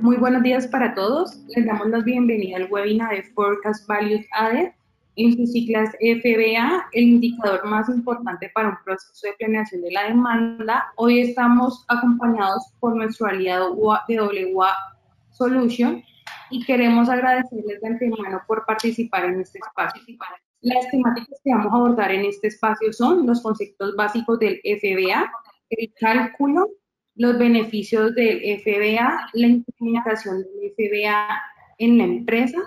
Muy buenos días para todos. Les damos la bienvenida al webinar de Forecast Values Added. En sus siglas FBA, el indicador más importante para un proceso de planeación de la demanda. Hoy estamos acompañados por nuestro aliado BWA Solution y queremos agradecerles de antemano por participar en este espacio. Las temáticas que vamos a abordar en este espacio son los conceptos básicos del FBA, el cálculo, los beneficios del FBA, la implementación del FBA en la empresa,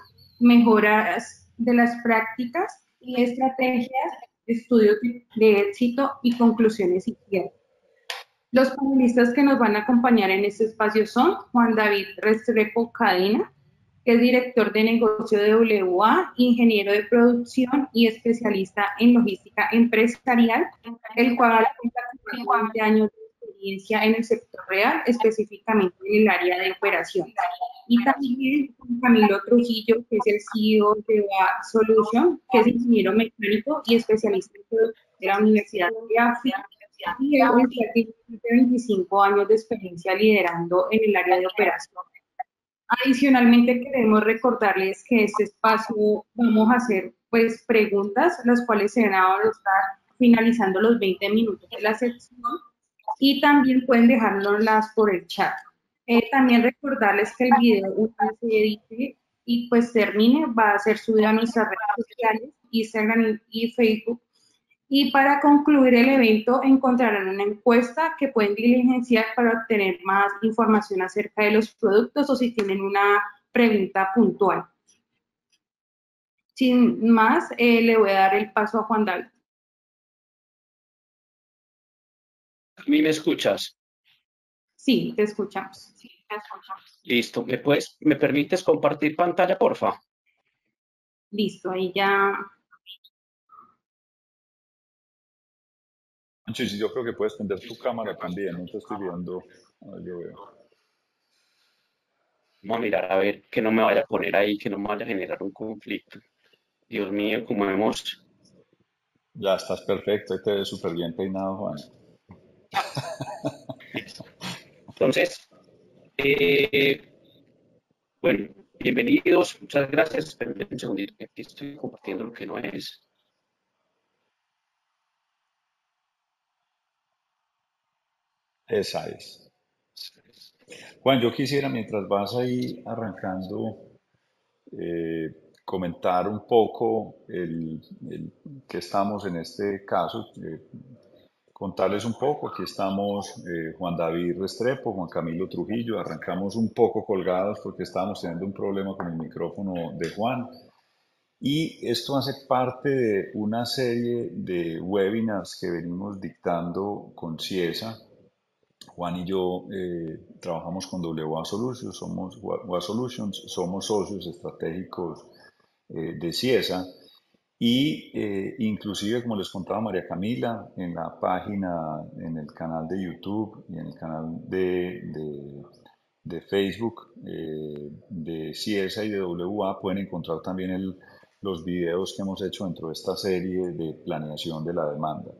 mejoras de las prácticas y estrategias, estudios de éxito y conclusiones y cierre. Los panelistas que nos van a acompañar en este espacio son Juan David Restrepo Cadena, que es director de negocio de WA, ingeniero de producción y especialista en logística empresarial, el cual cuenta con 20 años de experiencia en el sector real, específicamente en el área de operaciones. Y también Camilo Trujillo, que es el CEO de WA Solution, que es ingeniero mecánico y especialista en producción de la Universidad de África y él tiene 25 años de experiencia liderando en el área de operación. Adicionalmente, queremos recordarles que este espacio vamos a hacer pues preguntas, las cuales se van a estar finalizando los 20 minutos de la sección y también pueden dejárnoslas por el chat. También recordarles que el video, una vez se edite y pues termine, va a ser subido a nuestras redes sociales, Instagram y Facebook. Y para concluir el evento encontrarán una encuesta que pueden diligenciar para obtener más información acerca de los productos o si tienen una pregunta puntual. Sin más, le voy a dar el paso a Juan David. ¿A mí me escuchas? Sí, te escuchamos. Listo. ¿Me permites compartir pantalla, porfa? Listo, ahí ya. Sí, yo creo que puedes prender tu cámara también, no te estoy viendo. Yo veo. Vamos a mirar a ver que no me vaya a poner ahí, que no me vaya a generar un conflicto. Dios mío, como vemos. Ya estás perfecto, ahí te ves súper bien peinado, Juan. Listo. Entonces, eh, bueno, bienvenidos, muchas gracias. Espérenme un segundito, que aquí estoy compartiendo lo que no es. Esa es. Juan, yo quisiera, mientras vas ahí arrancando, eh, comentar un poco que estamos en este caso, contarles un poco. Aquí estamos Juan David Restrepo, Juan Camilo Trujillo. Arrancamos un poco colgados porque estábamos teniendo un problema con el micrófono de Juan. Y esto hace parte de una serie de webinars que venimos dictando con CIESA. Juan y yo trabajamos con WA Solutions, WA Solutions, somos socios estratégicos de CIESA y inclusive, como les contaba María Camila, en la página, en el canal de YouTube y en el canal de Facebook de CIESA y de WA pueden encontrar también los videos que hemos hecho dentro de esta serie de planeación de la demanda.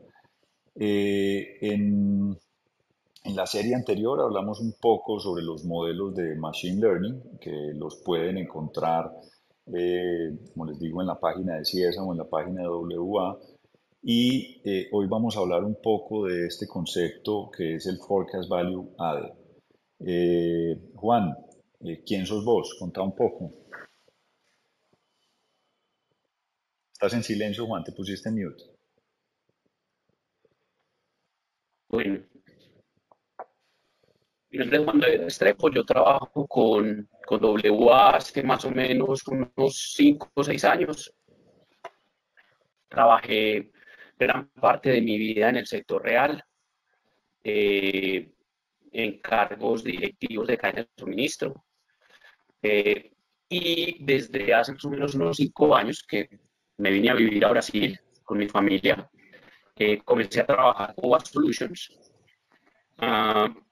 En la serie anterior hablamos un poco sobre los modelos de Machine Learning, que los pueden encontrar, como les digo, en la página de CIESA o en la página de WA. Y hoy vamos a hablar un poco de este concepto que es el Forecast Value Added. Juan, ¿quién sos vos? Contá un poco. Estás en silencio, Juan, te pusiste en mute. Bueno, mi nombre es Juan David Restrepo, yo trabajo con WA hace más o menos unos 5 o 6 años. Trabajé gran parte de mi vida en el sector real, eh, en cargos directivos de cadena de suministro. Y desde hace más o menos unos 5 años que me vine a vivir a Brasil con mi familia, comencé a trabajar con WA Solutions.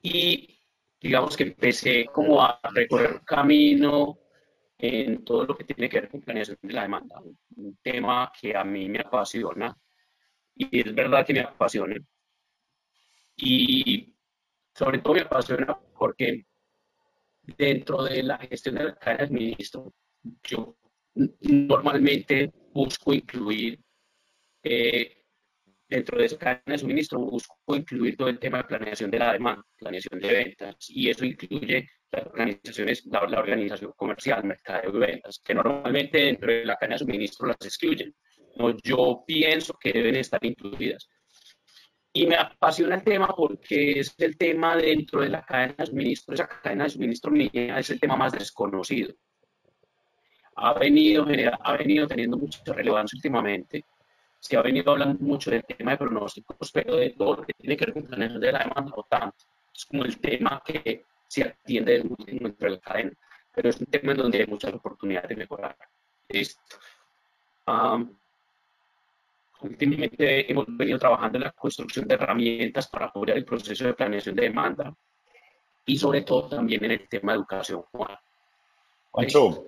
Y digamos que empecé como a recorrer un camino en todo lo que tiene que ver con planeación de la demanda, un tema que a mí me apasiona y es verdad que me apasiona. Y sobre todo me apasiona porque dentro de la gestión de la cadena de suministro, yo normalmente busco incluir, dentro de esa cadena de suministro, busco incluir todo el tema de planeación de la demanda, planeación de ventas, y eso incluye las organizaciones, la organización comercial, mercadeo y ventas, que normalmente dentro de la cadena de suministro las excluyen. No, yo pienso que deben estar incluidas. Y me apasiona el tema porque es el tema dentro de la cadena de suministro, esa cadena de suministro mía es el tema más desconocido. Ha venido teniendo mucha relevancia últimamente. Se ha venido hablando mucho del tema de pronósticos, pero de todo lo que tiene que ver con planeación de la demanda, no tanto. Es como el tema que se atiende dentro de la cadena, pero es un tema en donde hay muchas oportunidades de mejorar. Listo. Um, Últimamente hemos venido trabajando en la construcción de herramientas para apoyar el proceso de planeación de demanda y sobre todo también en el tema de educación. ¿Listo? Juancho,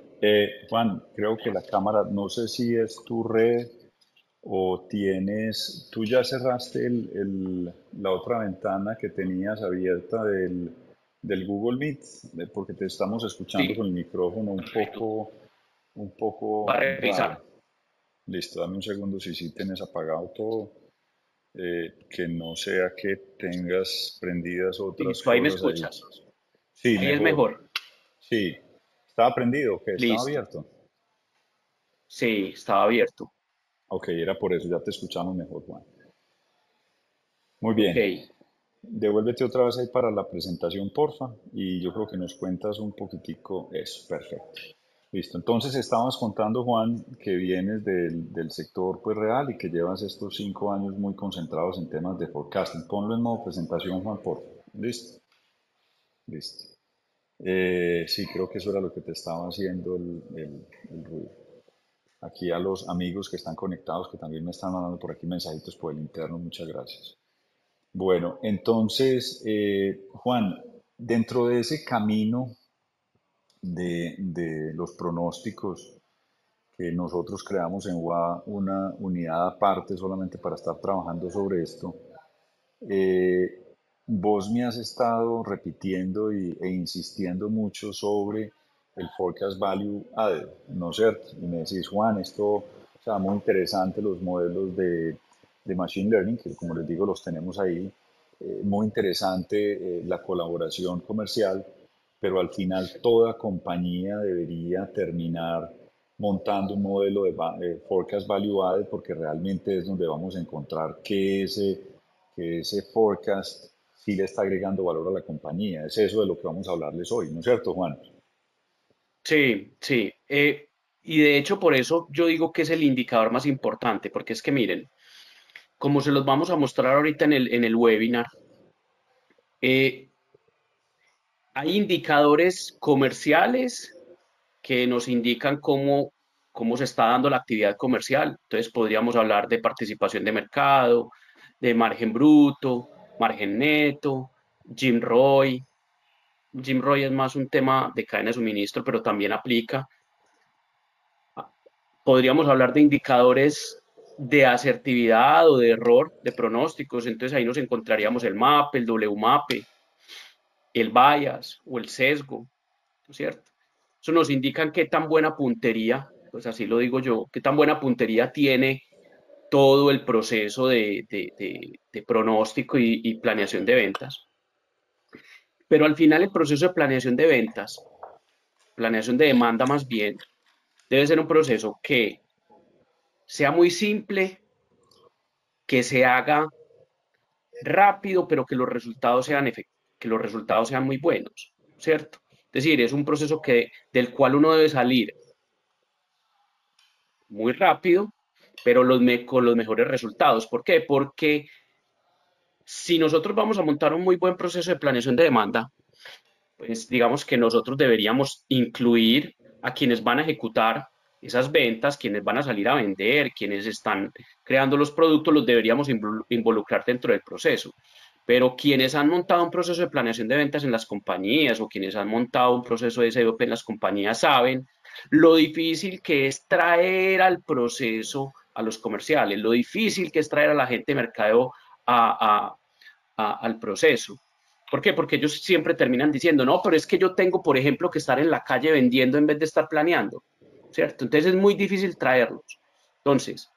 Juan, creo que la cámara, no sé si es tu red o tienes, tú ya cerraste la otra ventana que tenías abierta del Google Meet, porque te estamos escuchando con Sí, el micrófono un va a poco revisar. raro. Listo, dame un segundo si sí tienes apagado todo, que no sea que tengas prendidas otras Listo, ahí me cosas ahí. escuchas. Sí, Ahí es mejor. mejor. Sí. ¿Estaba prendido o qué? ¿Estaba Listo. abierto? Sí, estaba abierto. Ok, era por eso, ya te escuchamos mejor, Juan. Muy Ok. bien. Devuélvete otra vez ahí para la presentación, porfa, y yo creo que nos cuentas un poquitico eso. Perfecto. Listo. Entonces estabas contando, Juan, que vienes del sector pues real y que llevas estos 5 años muy concentrados en temas de forecasting. Ponlo en modo presentación, Juan, porfa. Listo. Listo. Sí, creo que eso era lo que te estaba haciendo el ruido. Aquí a los amigos que están conectados, que también me están mandando por aquí mensajitos por el interno, muchas gracias. Bueno, entonces, Juan, dentro de ese camino de los pronósticos que nosotros creamos en UA una unidad aparte solamente para estar trabajando sobre esto, eh, vos me has estado repitiendo e insistiendo mucho sobre el Forecast Value Added, ¿no es cierto? Y me decís, Juan, esto, o sea, muy interesante los modelos de Machine Learning, que como les digo, los tenemos ahí, muy interesante la colaboración comercial, pero al final toda compañía debería terminar montando un modelo de Forecast Value Added porque realmente es donde vamos a encontrar que ese forecast sí le está agregando valor a la compañía. Es eso de lo que vamos a hablarles hoy, ¿no es cierto, Juan? Sí, sí. Y de hecho por eso yo digo que es el indicador más importante, porque es que miren, como se los vamos a mostrar ahorita en el webinar, eh, hay indicadores comerciales que nos indican cómo se está dando la actividad comercial. Entonces podríamos hablar de participación de mercado, de margen bruto, margen neto, Jim Roy. Jim Roy es más un tema de cadena de suministro, pero también aplica. Podríamos hablar de indicadores de asertividad o de error de pronósticos. Entonces ahí nos encontraríamos el MAP, el WMAP, el bias o el sesgo, ¿no es cierto? Eso nos indican qué tan buena puntería, pues así lo digo yo, qué tan buena puntería tiene todo el proceso de pronóstico y planeación de ventas. Pero al final el proceso de planeación de ventas, planeación de demanda más bien, debe ser un proceso que sea muy simple, que se haga rápido, pero que los resultados sean muy buenos, ¿cierto? Es decir, es un proceso del cual uno debe salir muy rápido, pero con los mejores resultados. ¿Por qué? Porque si nosotros vamos a montar un muy buen proceso de planeación de demanda, pues digamos que nosotros deberíamos incluir a quienes van a ejecutar esas ventas, quienes van a salir a vender, quienes están creando los productos, los deberíamos involucrar dentro del proceso. Pero quienes han montado un proceso de planeación de ventas en las compañías o quienes han montado un proceso de SEOP en las compañías saben lo difícil que es traer al proceso a los comerciales, lo difícil que es traer a la gente de mercadeo a, al proceso. ¿Por qué? Porque ellos siempre terminan diciendo, no, pero es que yo tengo, por ejemplo, que estar en la calle vendiendo en vez de estar planeando, ¿cierto? Entonces es muy difícil traerlos. Entonces,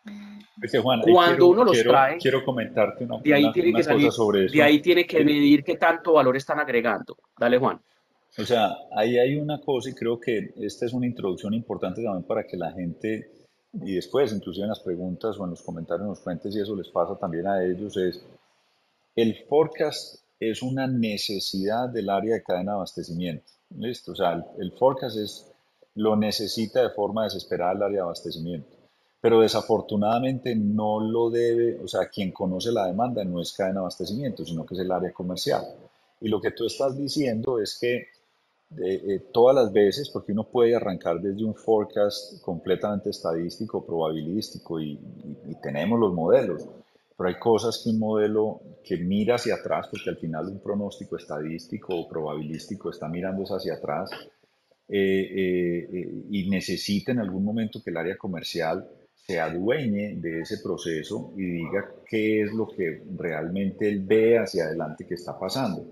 Oye, Juan, ahí cuando uno los trae, quiero comentarte de ahí tiene que una cosa salir, sobre de eso. ahí tiene que medir qué tanto valor están agregando. Dale, Juan. O sea, ahí hay una cosa y creo que esta es una introducción importante también para que la gente, y después inclusive en las preguntas o en los comentarios nos cuentes si eso les pasa también a ellos, es el forecast es una necesidad del área de cadena de abastecimiento. ¿Listo? O sea, el forecast lo necesita de forma desesperada el área de abastecimiento. Pero desafortunadamente no lo debe, o sea, quien conoce la demanda no es cadena de abastecimiento, sino que es el área comercial. Y lo que tú estás diciendo es que todas las veces, porque uno puede arrancar desde un forecast completamente estadístico, probabilístico, y tenemos los modelos, pero hay cosas que un modelo que mira hacia atrás, porque al final un pronóstico estadístico o probabilístico está mirando hacia atrás, y necesita en algún momento que el área comercial se adueñe de ese proceso y diga qué es lo que realmente él ve hacia adelante que está pasando.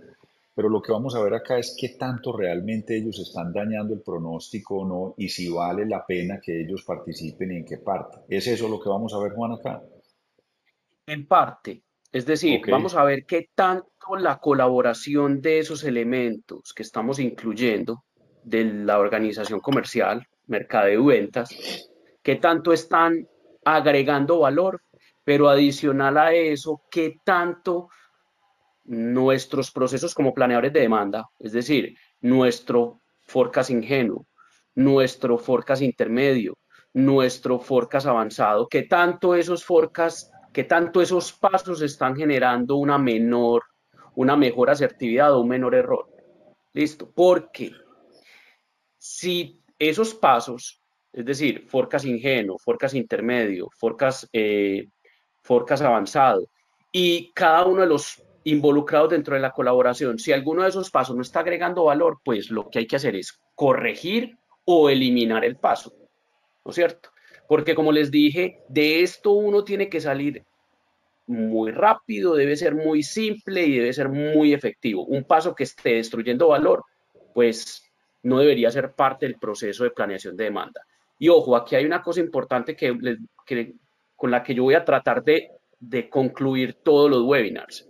Pero lo que vamos a ver acá es qué tanto realmente ellos están dañando el pronóstico o no, y si vale la pena que ellos participen y en qué parte. ¿Es eso lo que vamos a ver, Juan, acá? En parte, es decir, Ok, vamos a ver qué tanto la colaboración de esos elementos que estamos incluyendo de la organización comercial, mercadeo y ventas, qué tanto están agregando valor, pero adicional a eso, qué tanto nuestros procesos como planeadores de demanda, es decir, nuestro forecast ingenuo, nuestro forecast intermedio, nuestro forecast avanzado, qué tanto esos pasos están generando una mejor asertividad o un menor error. Listo, porque si esos pasos, es decir, forecast ingenuo, forecast intermedio, forecast avanzado, y cada uno de los involucrados dentro de la colaboración, si alguno de esos pasos no está agregando valor, pues lo que hay que hacer es corregir o eliminar el paso, ¿no es cierto? Porque como les dije, de esto uno tiene que salir muy rápido, debe ser muy simple y debe ser muy efectivo. Un paso que esté destruyendo valor, pues no debería ser parte del proceso de planeación de demanda. Y ojo, aquí hay una cosa importante con la que yo voy a tratar de concluir todos los webinars.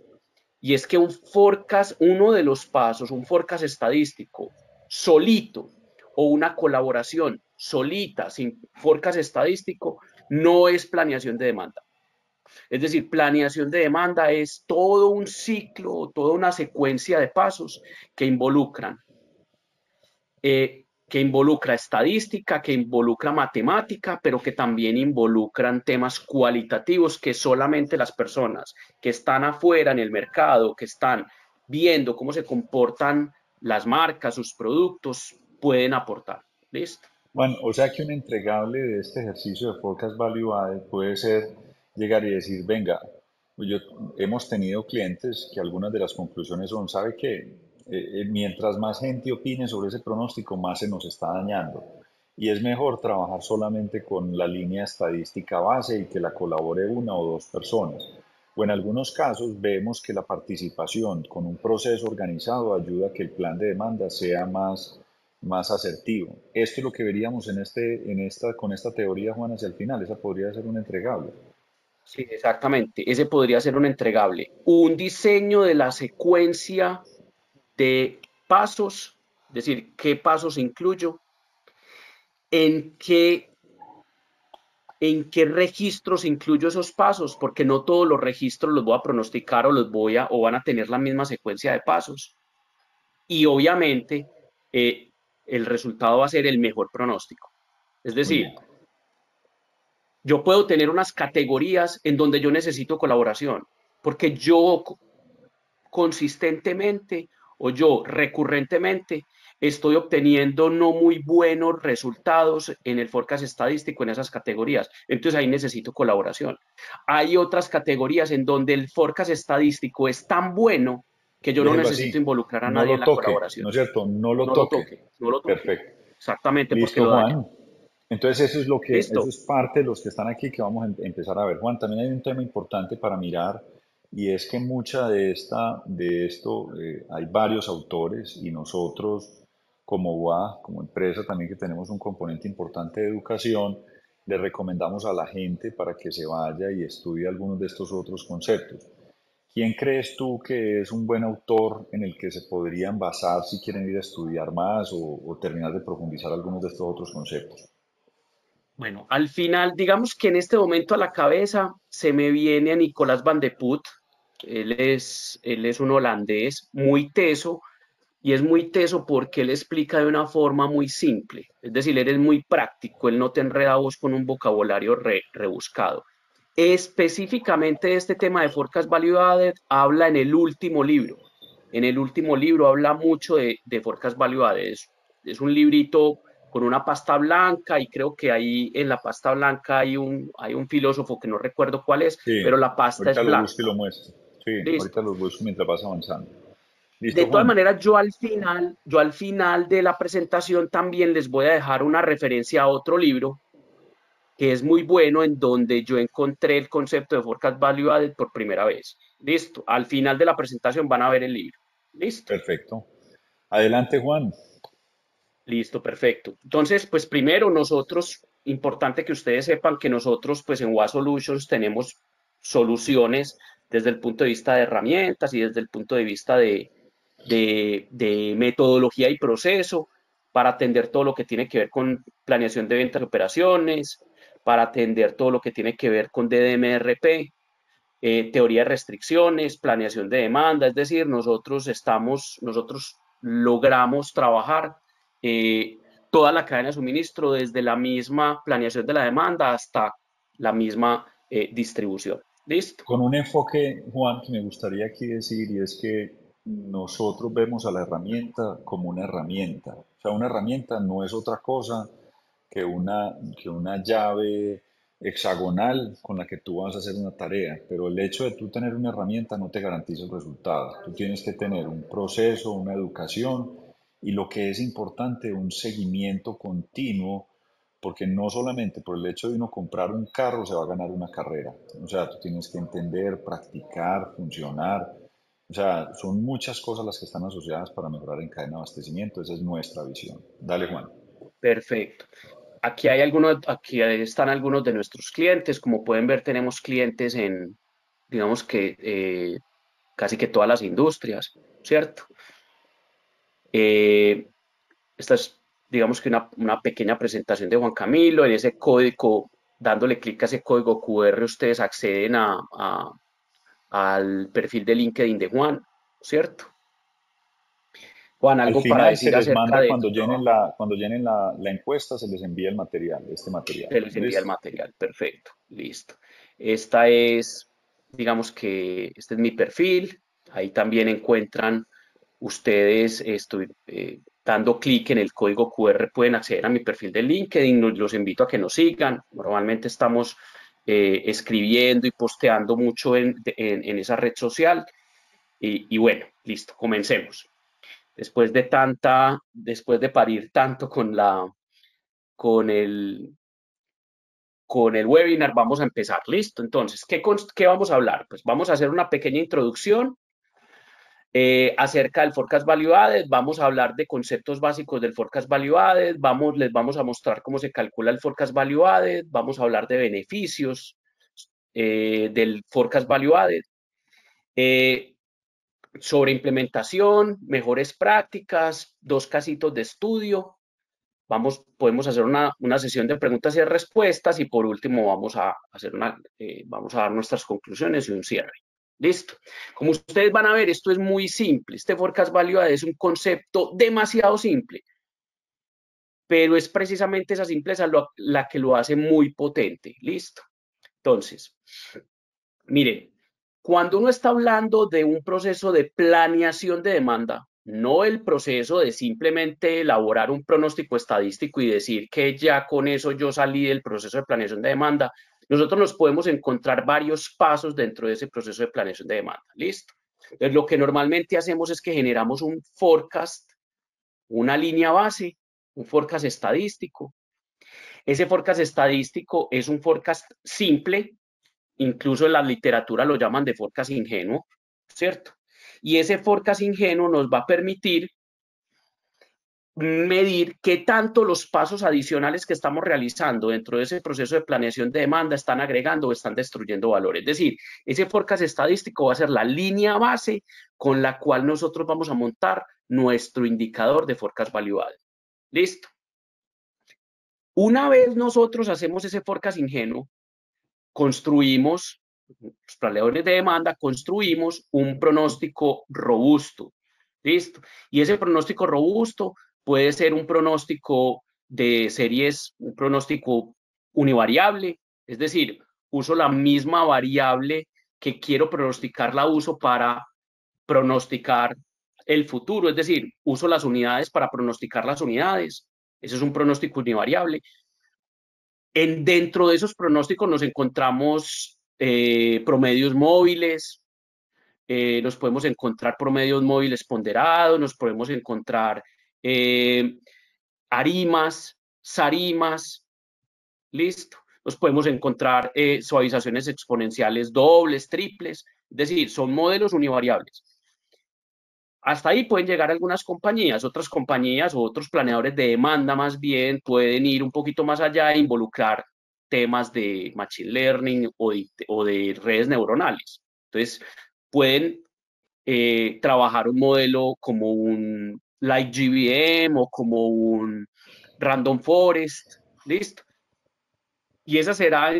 Y es que un forecast, uno de los pasos, un forecast estadístico solito o una colaboración solita sin forecast estadístico no es planeación de demanda. Es decir, planeación de demanda es todo un ciclo, toda una secuencia de pasos que involucra estadística, que involucra matemática, pero que también involucran temas cualitativos que solamente las personas que están afuera en el mercado, que están viendo cómo se comportan las marcas, sus productos, pueden aportar. ¿Listo? bueno, o sea que un entregable de este ejercicio de Forecast Value Added puede ser llegar y decir, venga, hemos tenido clientes que algunas de las conclusiones son, ¿sabe qué? Mientras más gente opine sobre ese pronóstico, más se nos está dañando. Y es mejor trabajar solamente con la línea estadística base y que la colabore una o dos personas. O en algunos casos vemos que la participación con un proceso organizado ayuda a que el plan de demanda sea más asertivo. Esto es lo que veríamos con esta teoría, Juan, hacia el final. Esa podría ser un entregable. Sí, exactamente. Ese podría ser un entregable. Un diseño de la secuencia de pasos, es decir, qué pasos incluyo, en qué, en qué registros incluyo esos pasos, porque no todos los registros los voy a pronosticar o van a tener la misma secuencia de pasos. Y obviamente eh, el resultado va a ser el mejor pronóstico. Es Muy bien. decir, yo puedo tener unas categorías en donde yo necesito colaboración, porque yo consistentemente o yo recurrentemente estoy obteniendo no muy buenos resultados en el forecast estadístico en esas categorías. Entonces ahí necesito colaboración. Hay otras categorías en donde el forecast estadístico es tan bueno que yo no Déjelo necesito así. involucrar a No nadie en lo la toque, ¿no colaboración. es cierto? No lo No lo toque. toque, no lo toque. Perfecto. Exactamente, porque Listo, lo daña. Juan. Entonces eso Listo. es parte de los que están aquí que vamos a empezar a ver. Juan, también hay un tema importante para mirar y es que mucha de esto, hay varios autores y nosotros como UA, como empresa también que tenemos un componente importante de educación, le recomendamos a la gente para que se vaya y estudie algunos de estos otros conceptos. ¿Quién crees tú que es un buen autor en el que se podrían basar si quieren ir a estudiar más o terminar de profundizar algunos de estos otros conceptos? Bueno, al final, digamos que en este momento a la cabeza se me viene a Nicolas van de Putte. Él es un holandés muy teso, y es muy teso porque él explica de una forma muy simple. Es decir, él es muy práctico, él no te enreda vos con un vocabulario rebuscado. Específicamente este tema de Forecast Value Added habla en el último libro. En el último libro habla mucho de Forecast Value Added. Es un librito con una pasta blanca, y creo que ahí en la pasta blanca hay un filósofo que no recuerdo cuál es, pero Sí, la pasta ahorita es lo busco y blanca. lo muestro. Sí, ahorita Listo. los busco mientras vas avanzando. De Listo, todas Juan. maneras, yo al final de la presentación también les voy a dejar una referencia a otro libro que es muy bueno, en donde yo encontré el concepto de Forecast Value Added por primera vez. Listo. Al final de la presentación van a ver el libro. Listo. Perfecto. Adelante, Juan. Listo, perfecto. Entonces, pues primero nosotros, importante que ustedes sepan que nosotros, pues en WA Solutions tenemos soluciones desde el punto de vista de herramientas y desde el punto de vista de metodología y proceso para atender todo lo que tiene que ver con planeación de ventas y operaciones, para atender todo lo que tiene que ver con DDMRP, teoría de restricciones, planeación de demanda. Es decir, nosotros logramos trabajar eh, toda la cadena de suministro, desde la misma planeación de la demanda hasta la misma distribución. ¿Listo? Con un enfoque, Juan, que me gustaría aquí decir, y es que nosotros vemos a la herramienta como una herramienta. O sea, una herramienta no es otra cosa que una llave hexagonal con la que tú vas a hacer una tarea, pero el hecho de tú tener una herramienta no te garantiza el resultado. Tú tienes que tener un proceso, una educación y lo que es importante, un seguimiento continuo, porque no solamente por el hecho de uno comprar un carro se va a ganar una carrera. O sea, tú tienes que entender, practicar, funcionar. O sea, son muchas cosas las que están asociadas para mejorar en cadena de abastecimiento. Esa es nuestra visión. Dale, Juan. Perfecto. Aquí están algunos de nuestros clientes. Como pueden ver, tenemos clientes en, digamos que, casi que todas las industrias, ¿cierto? Eh, Esta es, digamos que una pequeña presentación de Juan Camilo. En ese código, dándole clic a ese código QR, ustedes acceden al perfil de LinkedIn de Juan, ¿cierto? Juan, Al algo para final se decir les acerca manda de tu trabajo. cuando llenen la encuesta, se les envía el material, este material. Se les envía el ¿Listo? material, perfecto, listo. Esta es, digamos que este es mi perfil. Ahí también encuentran ustedes, estoy dando clic en el código QR, pueden acceder a mi perfil de LinkedIn. Los invito a que nos sigan. Normalmente estamos escribiendo y posteando mucho en esa red social. Y bueno, listo, comencemos. Después de parir tanto con el, con el webinar, vamos a empezar. Listo. Entonces, ¿qué vamos a hablar? Pues vamos a hacer una pequeña introducción acerca del Forecast Value Added. Vamos a hablar de conceptos básicos del Forecast Value Added. Les vamos a mostrar cómo se calcula el Forecast Value Added. Vamos a hablar de beneficios del Forecast Value Added. Eh, Sobre implementación, mejores prácticas, dos casitos de estudio. Podemos hacer una sesión de preguntas y respuestas, y por último vamos a dar nuestras conclusiones y un cierre. Listo. Como ustedes van a ver, esto es muy simple. Este Forecast Value Added es un concepto demasiado simple, pero es precisamente esa simpleza la que lo hace muy potente. Listo. Entonces, miren, cuando uno está hablando de un proceso de planeación de demanda, no el proceso de simplemente elaborar un pronóstico estadístico y decir que ya con eso yo salí del proceso de planeación de demanda, nosotros nos podemos encontrar varios pasos dentro de ese proceso de planeación de demanda. ¿Listo? Entonces, lo que normalmente hacemos es que generamos un forecast, una línea base, un forecast estadístico. Ese forecast estadístico es un forecast simple, incluso en la literatura lo llaman de forecast ingenuo, ¿cierto? Y ese forecast ingenuo nos va a permitir medir qué tanto los pasos adicionales que estamos realizando dentro de ese proceso de planeación de demanda están agregando o están destruyendo valor. Es decir, ese forecast estadístico va a ser la línea base con la cual nosotros vamos a montar nuestro indicador de forecast value added. ¿Listo? Una vez nosotros hacemos ese forecast ingenuo, construimos, los planeadores de demanda, construimos un pronóstico robusto. ¿Listo? Y ese pronóstico robusto puede ser un pronóstico de series, un pronóstico univariable, es decir, uso la misma variable que quiero pronosticar, la uso para pronosticar el futuro, es decir, uso las unidades para pronosticar las unidades. Ese es un pronóstico univariable. Dentro de esos pronósticos nos encontramos promedios móviles, nos podemos encontrar promedios móviles ponderados, nos podemos encontrar arimas, sarimas, listo. Nos podemos encontrar suavizaciones exponenciales dobles, triples, es decir, son modelos univariables. Hasta ahí pueden llegar algunas compañías, otras compañías o otros planeadores de demanda más bien pueden ir un poquito más allá e involucrar temas de machine learning o de redes neuronales. Entonces, pueden trabajar un modelo como un Light GBM o como un Random Forest, ¿listo? Y ese será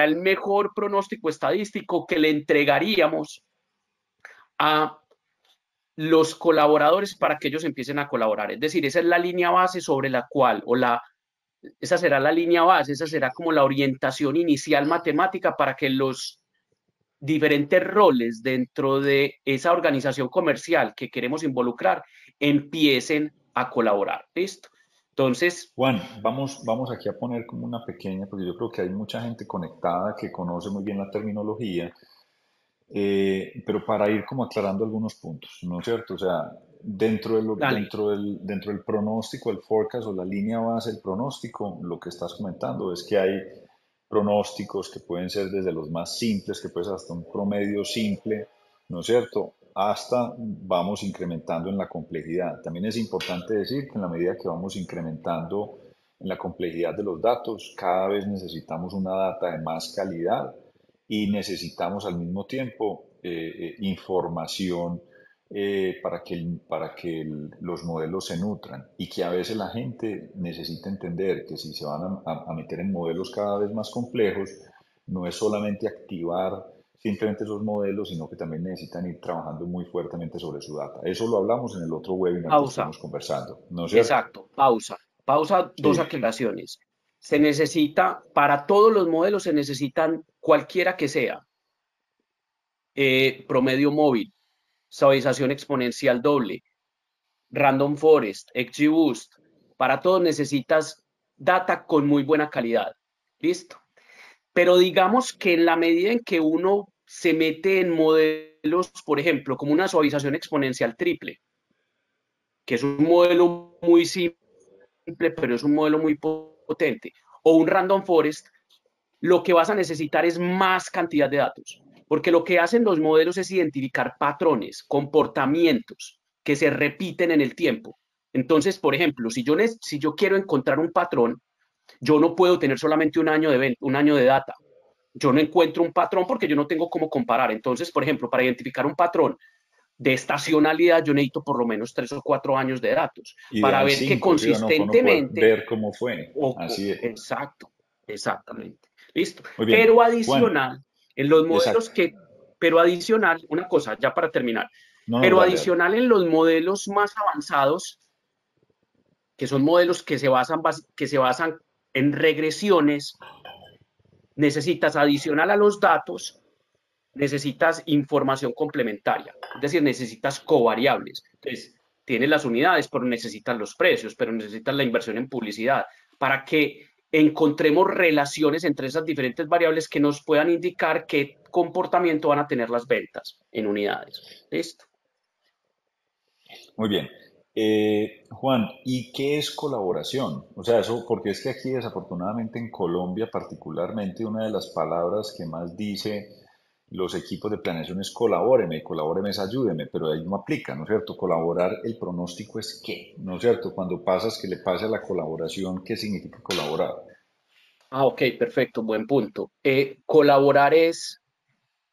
el mejor pronóstico estadístico que le entregaríamos a los colaboradores para que ellos empiecen a colaborar. Es decir, esa es la línea base sobre la cual, esa será la línea base, esa será como la orientación inicial matemática para que los diferentes roles dentro de esa organización comercial que queremos involucrar empiecen a colaborar. ¿Listo? Entonces, Juan, vamos aquí a poner como una pequeña, porque yo creo que hay mucha gente conectada que conoce muy bien la terminología, pero para ir como aclarando algunos puntos, ¿no es cierto? O sea, dale. dentro del pronóstico, el forecast o la línea base del pronóstico, lo que estás comentando es que hay pronósticos que pueden ser desde los más simples, que puede ser hasta un promedio simple, ¿no es cierto? Hasta vamos incrementando en la complejidad. También es importante decir que en la medida que vamos incrementando en la complejidad de los datos, cada vez necesitamos una data de más calidad y necesitamos al mismo tiempo información para que los modelos se nutran y que a veces la gente necesita entender que si se van a meter en modelos cada vez más complejos, no es solamente activar simplemente esos modelos, sino que también necesitan ir trabajando muy fuertemente sobre su data. Eso lo hablamos en el otro webinar que Pausa. estuvimos conversando, ¿no es cierto? Exacto. Pausa. Pausa, dos Sí. aclaraciones. Se necesita, para todos los modelos se necesitan cualquiera que sea, promedio móvil, suavización exponencial doble, Random Forest, XGBoost. Para todos necesitas data con muy buena calidad. ¿Listo? Pero digamos que en la medida en que uno se mete en modelos, por ejemplo, como una suavización exponencial triple, que es un modelo muy simple, pero es un modelo muy potente, o un Random Forest, lo que vas a necesitar es más cantidad de datos, porque lo que hacen los modelos es identificar patrones, comportamientos que se repiten en el tiempo. Entonces, por ejemplo, si yo quiero encontrar un patrón, yo no puedo tener solamente un año de data. Yo no encuentro un patrón porque yo no tengo cómo comparar. Entonces, por ejemplo, para identificar un patrón de estacionalidad, yo necesito por lo menos 3 o 4 años de datos para Ideal ver que 5, ¿sí o no? Para uno poder consistentemente, ver cómo fue. Así es. exacto, exactamente, listo. Muy bien. Pero Juan, adicional, en los modelos exacto. pero adicional, una cosa, ya para terminar, No, no, pero dale, dale. adicional en los modelos más avanzados, que son modelos que se basan en regresiones, necesitas adicional a los datos, necesitas información complementaria, es decir, necesitas covariables. Entonces, tienes las unidades, pero necesitas los precios, pero necesitas la inversión en publicidad, para que encontremos relaciones entre esas diferentes variables que nos puedan indicar qué comportamiento van a tener las ventas en unidades. ¿Listo? Muy bien. Juan, ¿y qué es colaboración? O sea, eso, porque es que aquí desafortunadamente en Colombia particularmente una de las palabras que más dice los equipos de planeación es colabóreme, colabóreme es ayúdeme, pero ahí no aplica, ¿no es cierto? Colaborar, el pronóstico es qué, ¿no es cierto? Cuando pasas que le pase a la colaboración, ¿qué significa colaborar? Ah, ok, perfecto, buen punto. Colaborar es,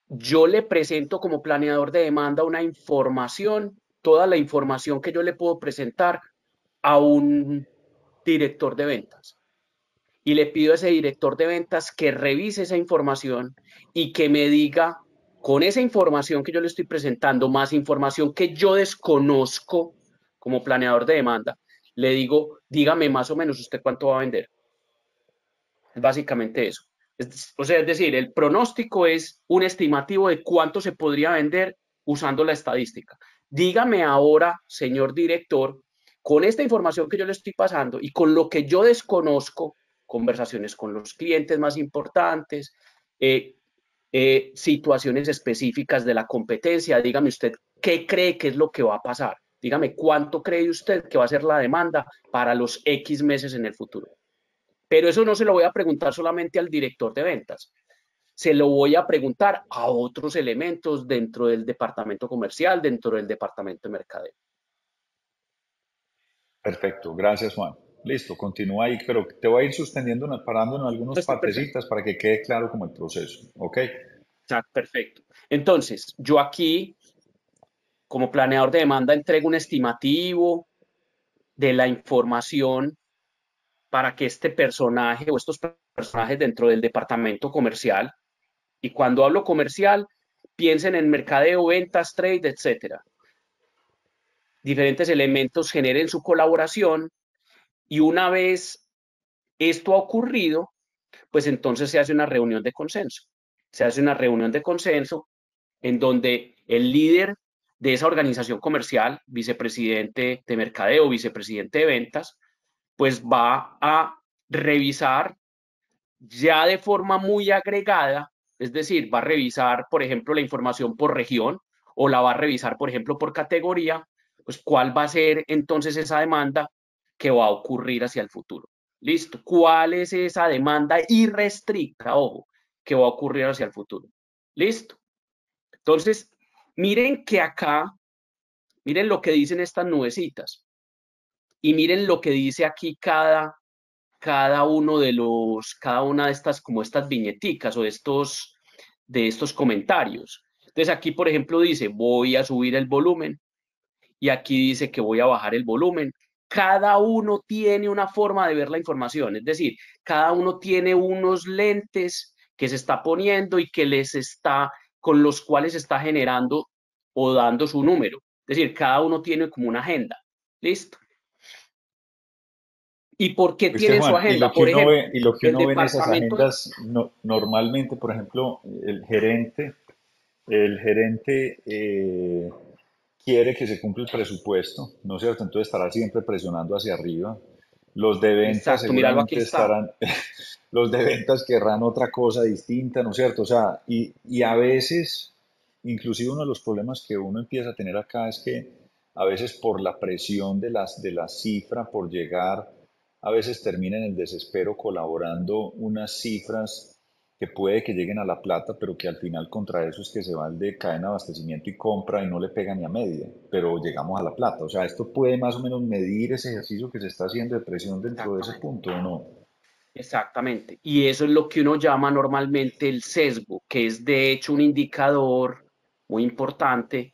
yo le presento como planeador de demanda una información, toda la información que yo le puedo presentar a un director de ventas. Y le pido a ese director de ventas que revise esa información y que me diga, con esa información que yo le estoy presentando, más información que yo desconozco como planeador de demanda, le digo, dígame más o menos usted cuánto va a vender. Es básicamente eso. O sea, es decir, el pronóstico es un estimativo de cuánto se podría vender usando la estadística. Dígame ahora, señor director, con esta información que yo le estoy pasando y con lo que yo desconozco, conversaciones con los clientes más importantes, eh, situaciones específicas de la competencia, dígame usted qué cree que es lo que va a pasar. Dígame cuánto cree usted que va a ser la demanda para los X meses en el futuro. Pero eso no se lo voy a preguntar solamente al director de ventas, se lo voy a preguntar a otros elementos dentro del departamento comercial, dentro del departamento de mercadeo. Perfecto, gracias Juan. Listo, continúa ahí, pero te voy a ir suspendiendo, parando en algunas Está perfecto. partecitas para que quede claro como el proceso, ¿ok? Está perfecto. Entonces, yo aquí, como planeador de demanda, entrego un estimativo de la información para que este personaje o estos personajes dentro del departamento comercial, y cuando hablo comercial, piensen en mercadeo, ventas, trade, etcétera. Diferentes elementos generen su colaboración y una vez esto ha ocurrido, pues entonces se hace una reunión de consenso. Se hace una reunión de consenso en donde el líder de esa organización comercial, vicepresidente de mercadeo, vicepresidente de ventas, pues va a revisar ya de forma muy agregada, es decir, va a revisar, por ejemplo, la información por región o la va a revisar, por ejemplo, por categoría, pues cuál va a ser entonces esa demanda que va a ocurrir hacia el futuro. Listo. ¿Cuál es esa demanda irrestricta, ojo, que va a ocurrir hacia el futuro? Listo. Entonces, miren que acá, miren lo que dicen estas nubecitas y miren lo que dice aquí cada uno de los, cada una de estas, como estas viñeticas o de estos comentarios. Entonces aquí, por ejemplo, dice, voy a subir el volumen y aquí dice que voy a bajar el volumen. Cada uno tiene una forma de ver la información, es decir, cada uno tiene unos lentes que se está poniendo y que les está, con los cuales está generando o dando su número. Es decir, cada uno tiene como una agenda. ¿Listo? ¿Y por qué Viste, tienen su Juan, agenda? Por ejemplo, y lo que el uno ve en esas departamento de... agendas, normalmente, por ejemplo, el gerente quiere que se cumpla el presupuesto, ¿no es cierto? Entonces estará siempre presionando hacia arriba. Los de ventas Exacto, míralo, aquí seguramente está. estarán, los de ventas querrán otra cosa distinta, ¿no es cierto? O sea, y a veces, inclusive uno de los problemas que uno empieza a tener acá es que a veces por la presión de la cifra, por llegar, a veces termina en el desespero colaborando unas cifras que puede que lleguen a la plata, pero que al final contra eso es que se va el de cadena de abastecimiento y compra y no le pega ni a media, pero llegamos a la plata. O sea, esto puede más o menos medir ese ejercicio que se está haciendo de presión dentro de ese Exactamente, punto, ¿o no? exactamente. Y eso es lo que uno llama normalmente el sesgo, que es de hecho un indicador muy importante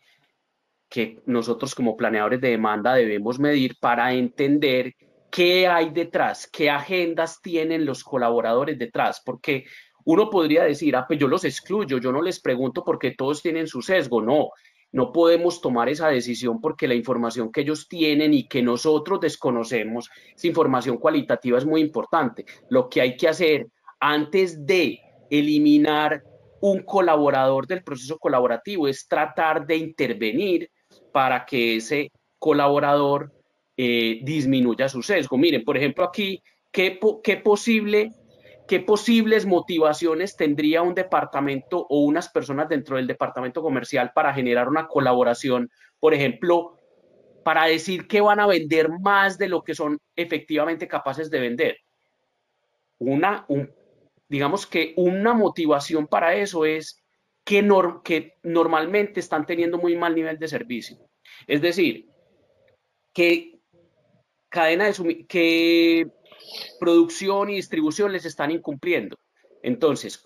que nosotros como planeadores de demanda debemos medir para entender qué hay detrás, qué agendas tienen los colaboradores detrás, porque uno podría decir, ah, pues yo los excluyo, yo no les pregunto porque todos tienen su sesgo. No, no podemos tomar esa decisión porque la información que ellos tienen y que nosotros desconocemos, esa información cualitativa es muy importante. Lo que hay que hacer antes de eliminar un colaborador del proceso colaborativo es tratar de intervenir para que ese colaborador disminuya su sesgo. Miren, por ejemplo, aquí, ¿qué posibles motivaciones tendría un departamento o unas personas dentro del departamento comercial para generar una colaboración, por ejemplo, para decir que van a vender más de lo que son efectivamente capaces de vender. Digamos que una motivación para eso es que normalmente están teniendo muy mal nivel de servicio. Es decir, que que producción y distribución les están incumpliendo. Entonces,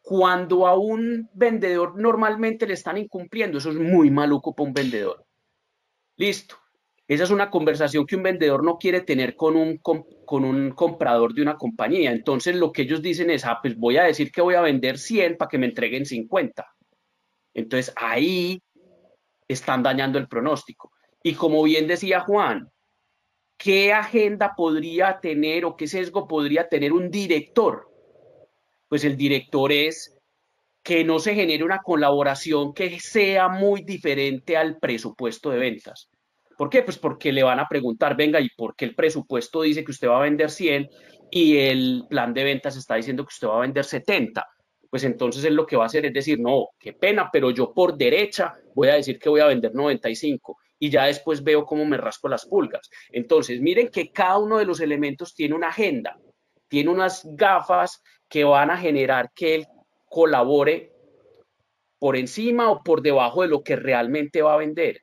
cuando a un vendedor normalmente le están incumpliendo, eso es muy maluco para un vendedor. Listo. Esa es una conversación que un vendedor no quiere tener con un comprador de una compañía. Entonces lo que ellos dicen es, pues voy a decir que voy a vender 100 para que me entreguen 50. Entonces ahí están dañando el pronóstico. Y como bien decía Juan, ¿qué agenda podría tener o qué sesgo podría tener un director? Pues el director es que no se genere una colaboración que sea muy diferente al presupuesto de ventas. ¿Por qué? Pues porque le van a preguntar, venga, ¿y por qué el presupuesto dice que usted va a vender 100 y el plan de ventas está diciendo que usted va a vender 70? Pues entonces él lo que va a hacer es decir, no, qué pena, pero yo por derecha voy a decir que voy a vender 95 y ya después veo cómo me rasco las pulgas. Entonces, miren que cada uno de los elementos tiene una agenda, tiene unas gafas que van a generar que él colabore por encima o por debajo de lo que realmente va a vender.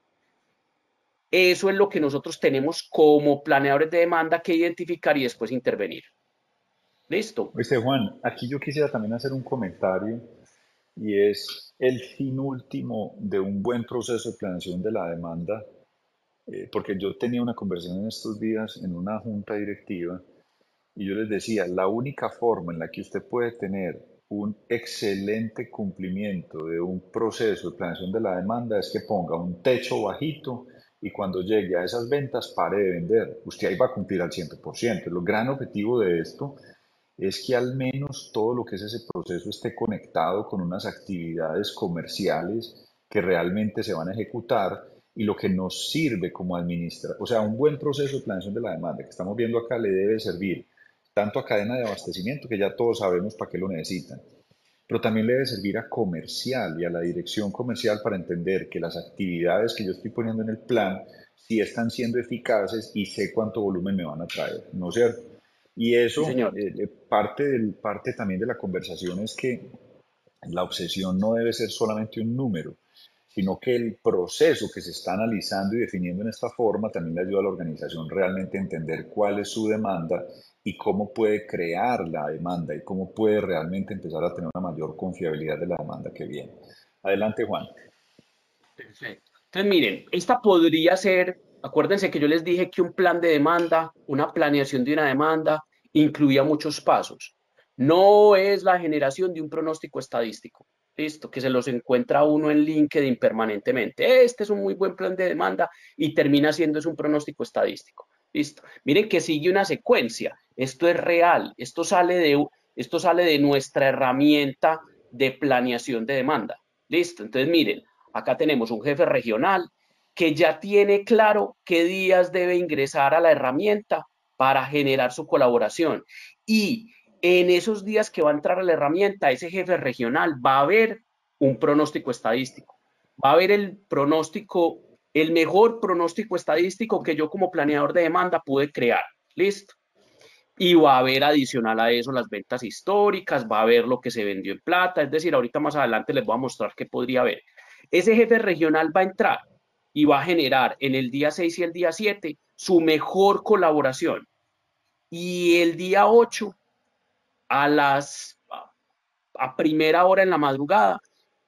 Eso es lo que nosotros tenemos como planeadores de demanda que identificar y después intervenir. ¿Listo? Oíste, Juan, aquí yo quisiera también hacer un comentario y es el fin último de un buen proceso de planeación de la demanda, porque yo tenía una conversación en estos días en una junta directiva y yo les decía, la única forma en la que usted puede tener un excelente cumplimiento de un proceso de planeación de la demanda es que ponga un techo bajito y cuando llegue a esas ventas pare de vender. Usted ahí va a cumplir al 100%. El gran objetivo de esto es que al menos todo lo que es ese proceso esté conectado con unas actividades comerciales que realmente se van a ejecutar y lo que nos sirve como administrador, o sea, un buen proceso de planeación de la demanda que estamos viendo acá le debe servir tanto a cadena de abastecimiento, que ya todos sabemos para qué lo necesitan, pero también le debe servir a comercial y a la dirección comercial para entender que las actividades que yo estoy poniendo en el plan sí están siendo eficaces y sé cuánto volumen me van a traer, ¿no es cierto? Y Sí, eso, señor. parte también de la conversación es que la obsesión no debe ser solamente un número, sino que el proceso que se está analizando y definiendo en esta forma también le ayuda a la organización realmente a entender cuál es su demanda y cómo puede crear la demanda y cómo puede realmente empezar a tener una mayor confiabilidad de la demanda que viene. Adelante, Juan. Perfecto. Entonces, miren, esta podría ser, acuérdense que yo les dije que un plan de demanda, una planeación de una demanda, incluía muchos pasos. No es la generación de un pronóstico estadístico, listo, que se los encuentra uno en LinkedIn permanentemente. Este es un muy buen plan de demanda y termina siendo es un pronóstico estadístico. Listo. Miren que sigue una secuencia. Esto es real. Esto sale de nuestra herramienta de planeación de demanda. Listo. Entonces, miren, acá tenemos un jefe regional que ya tiene claro qué días debe ingresar a la herramienta para generar su colaboración. Y en esos días que va a entrar a la herramienta, ese jefe regional va a ver un pronóstico estadístico. Va a ver el pronóstico, el mejor pronóstico estadístico que yo como planeador de demanda pude crear. ¿Listo? Y va a haber adicional a eso las ventas históricas, va a ver lo que se vendió en plata, es decir, ahorita más adelante les voy a mostrar qué podría haber. Ese jefe regional va a entrar y va a generar en el día 6 y el día 7 su mejor colaboración. Y el día 8 a a primera hora en la madrugada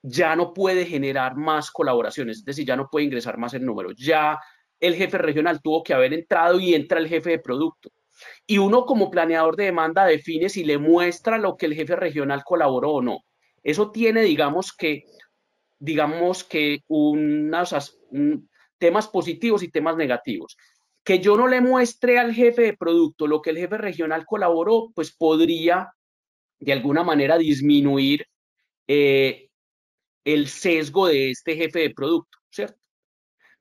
ya no puede generar más colaboraciones, es decir, ya no puede ingresar más el número. Ya el jefe regional tuvo que haber entrado y entra el jefe de producto. Y uno como planeador de demanda define si le muestra lo que el jefe regional colaboró o no. Eso tiene, digamos que temas positivos y temas negativos. Que yo no le muestre al jefe de producto lo que el jefe regional colaboró, pues podría de alguna manera disminuir eh, el sesgo de este jefe de producto, ¿cierto?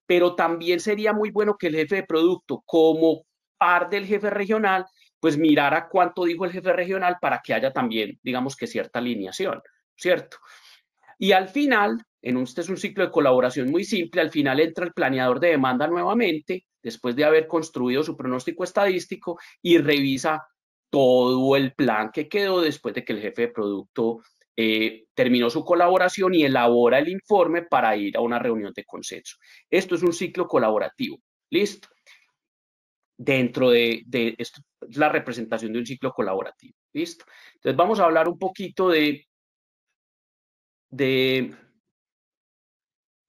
Pero también sería muy bueno que el jefe de producto, como par del jefe regional, pues mirara cuánto dijo el jefe regional para que haya también, digamos que cierta alineación, ¿cierto? Y al final, este es un ciclo de colaboración muy simple, al final entra el planeador de demanda nuevamente, después de haber construido su pronóstico estadístico, y revisa todo el plan que quedó después de que el jefe de producto terminó su colaboración y elabora el informe para ir a una reunión de consenso. Esto es un ciclo colaborativo. ¿Listo? Dentro de esto es la representación de un ciclo colaborativo. ¿Listo? Entonces vamos a hablar un poquito de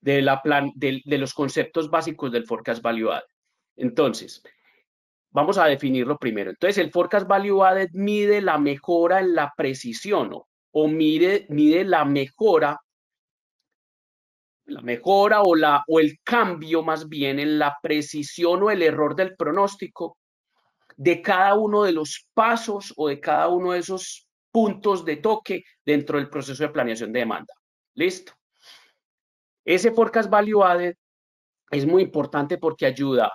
los conceptos básicos del Forecast Value Added. Entonces, vamos a definirlo primero. Entonces, el Forecast Value Added mide la mejora en la precisión o mide la mejora o el cambio más bien en la precisión o el error del pronóstico de cada uno de los pasos o de cada uno de esos puntos de toque dentro del proceso de planeación de demanda. ¿Listo? Ese Forecast Value Added es muy importante porque ayuda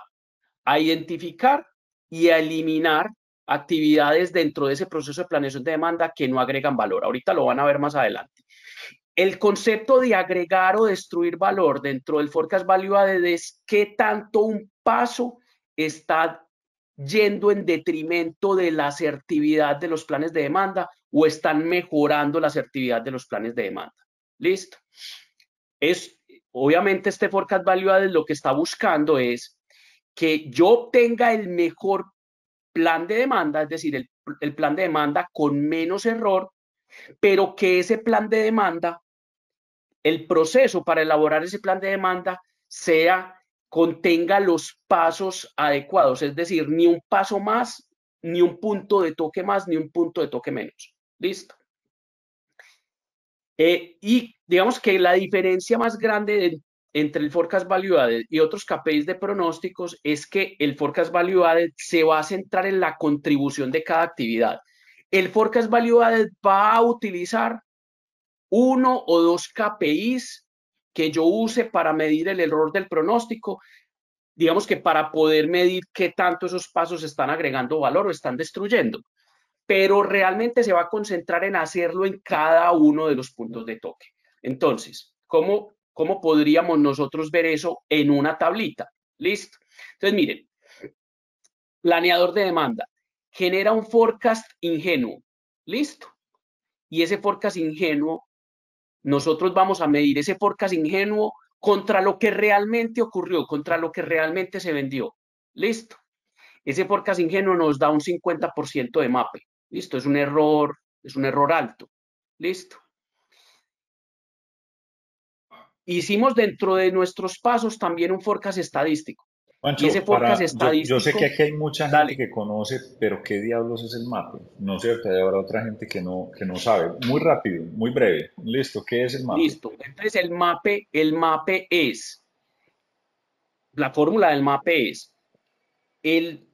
a identificar y a eliminar actividades dentro de ese proceso de planeación de demanda que no agregan valor. Ahorita lo van a ver más adelante. El concepto de agregar o destruir valor dentro del Forecast Value Added es qué tanto un paso está yendo en detrimento de la asertividad de los planes de demanda o están mejorando la asertividad de los planes de demanda. ¿Listo? Obviamente este Forecast Value Added lo que está buscando es que yo obtenga el mejor plan de demanda, es decir, el plan de demanda con menos error, pero que ese plan de demanda, el proceso para elaborar ese plan de demanda contenga los pasos adecuados, es decir, ni un paso más, ni un punto de toque más, ni un punto de toque menos. ¿Listo? Y digamos que la diferencia más grande entre el Forecast Value Added y otros KPIs de pronósticos es que el Forecast Value Added se va a centrar en la contribución de cada actividad. El Forecast Value Added va a utilizar uno o dos KPIs que yo use para medir el error del pronóstico, digamos que para poder medir qué tanto esos pasos están agregando valor o están destruyendo, pero realmente se va a concentrar en hacerlo en cada uno de los puntos de toque. Entonces, ¿cómo podríamos nosotros ver eso en una tablita? ¿Listo? Entonces, miren, planeador de demanda genera un forecast ingenuo. ¿Listo? Y ese forecast ingenuo, nosotros vamos a medir ese forecast ingenuo contra lo que realmente ocurrió, contra lo que realmente se vendió. ¿Listo? Ese forecast ingenuo nos da un 50% de MAPE. ¿Listo? Es un error alto. ¿Listo? Hicimos dentro de nuestros pasos también un forecast estadístico. Y ese Juancho, forecast yo sé que estadístico, aquí hay mucha gente dale. que conoce, pero ¿qué diablos es el MAPE? No sé, que habrá otra gente que no sabe. Muy rápido, muy breve. Listo, ¿qué es el MAPE? Listo. Entonces el MAPE es, la fórmula del MAPE es el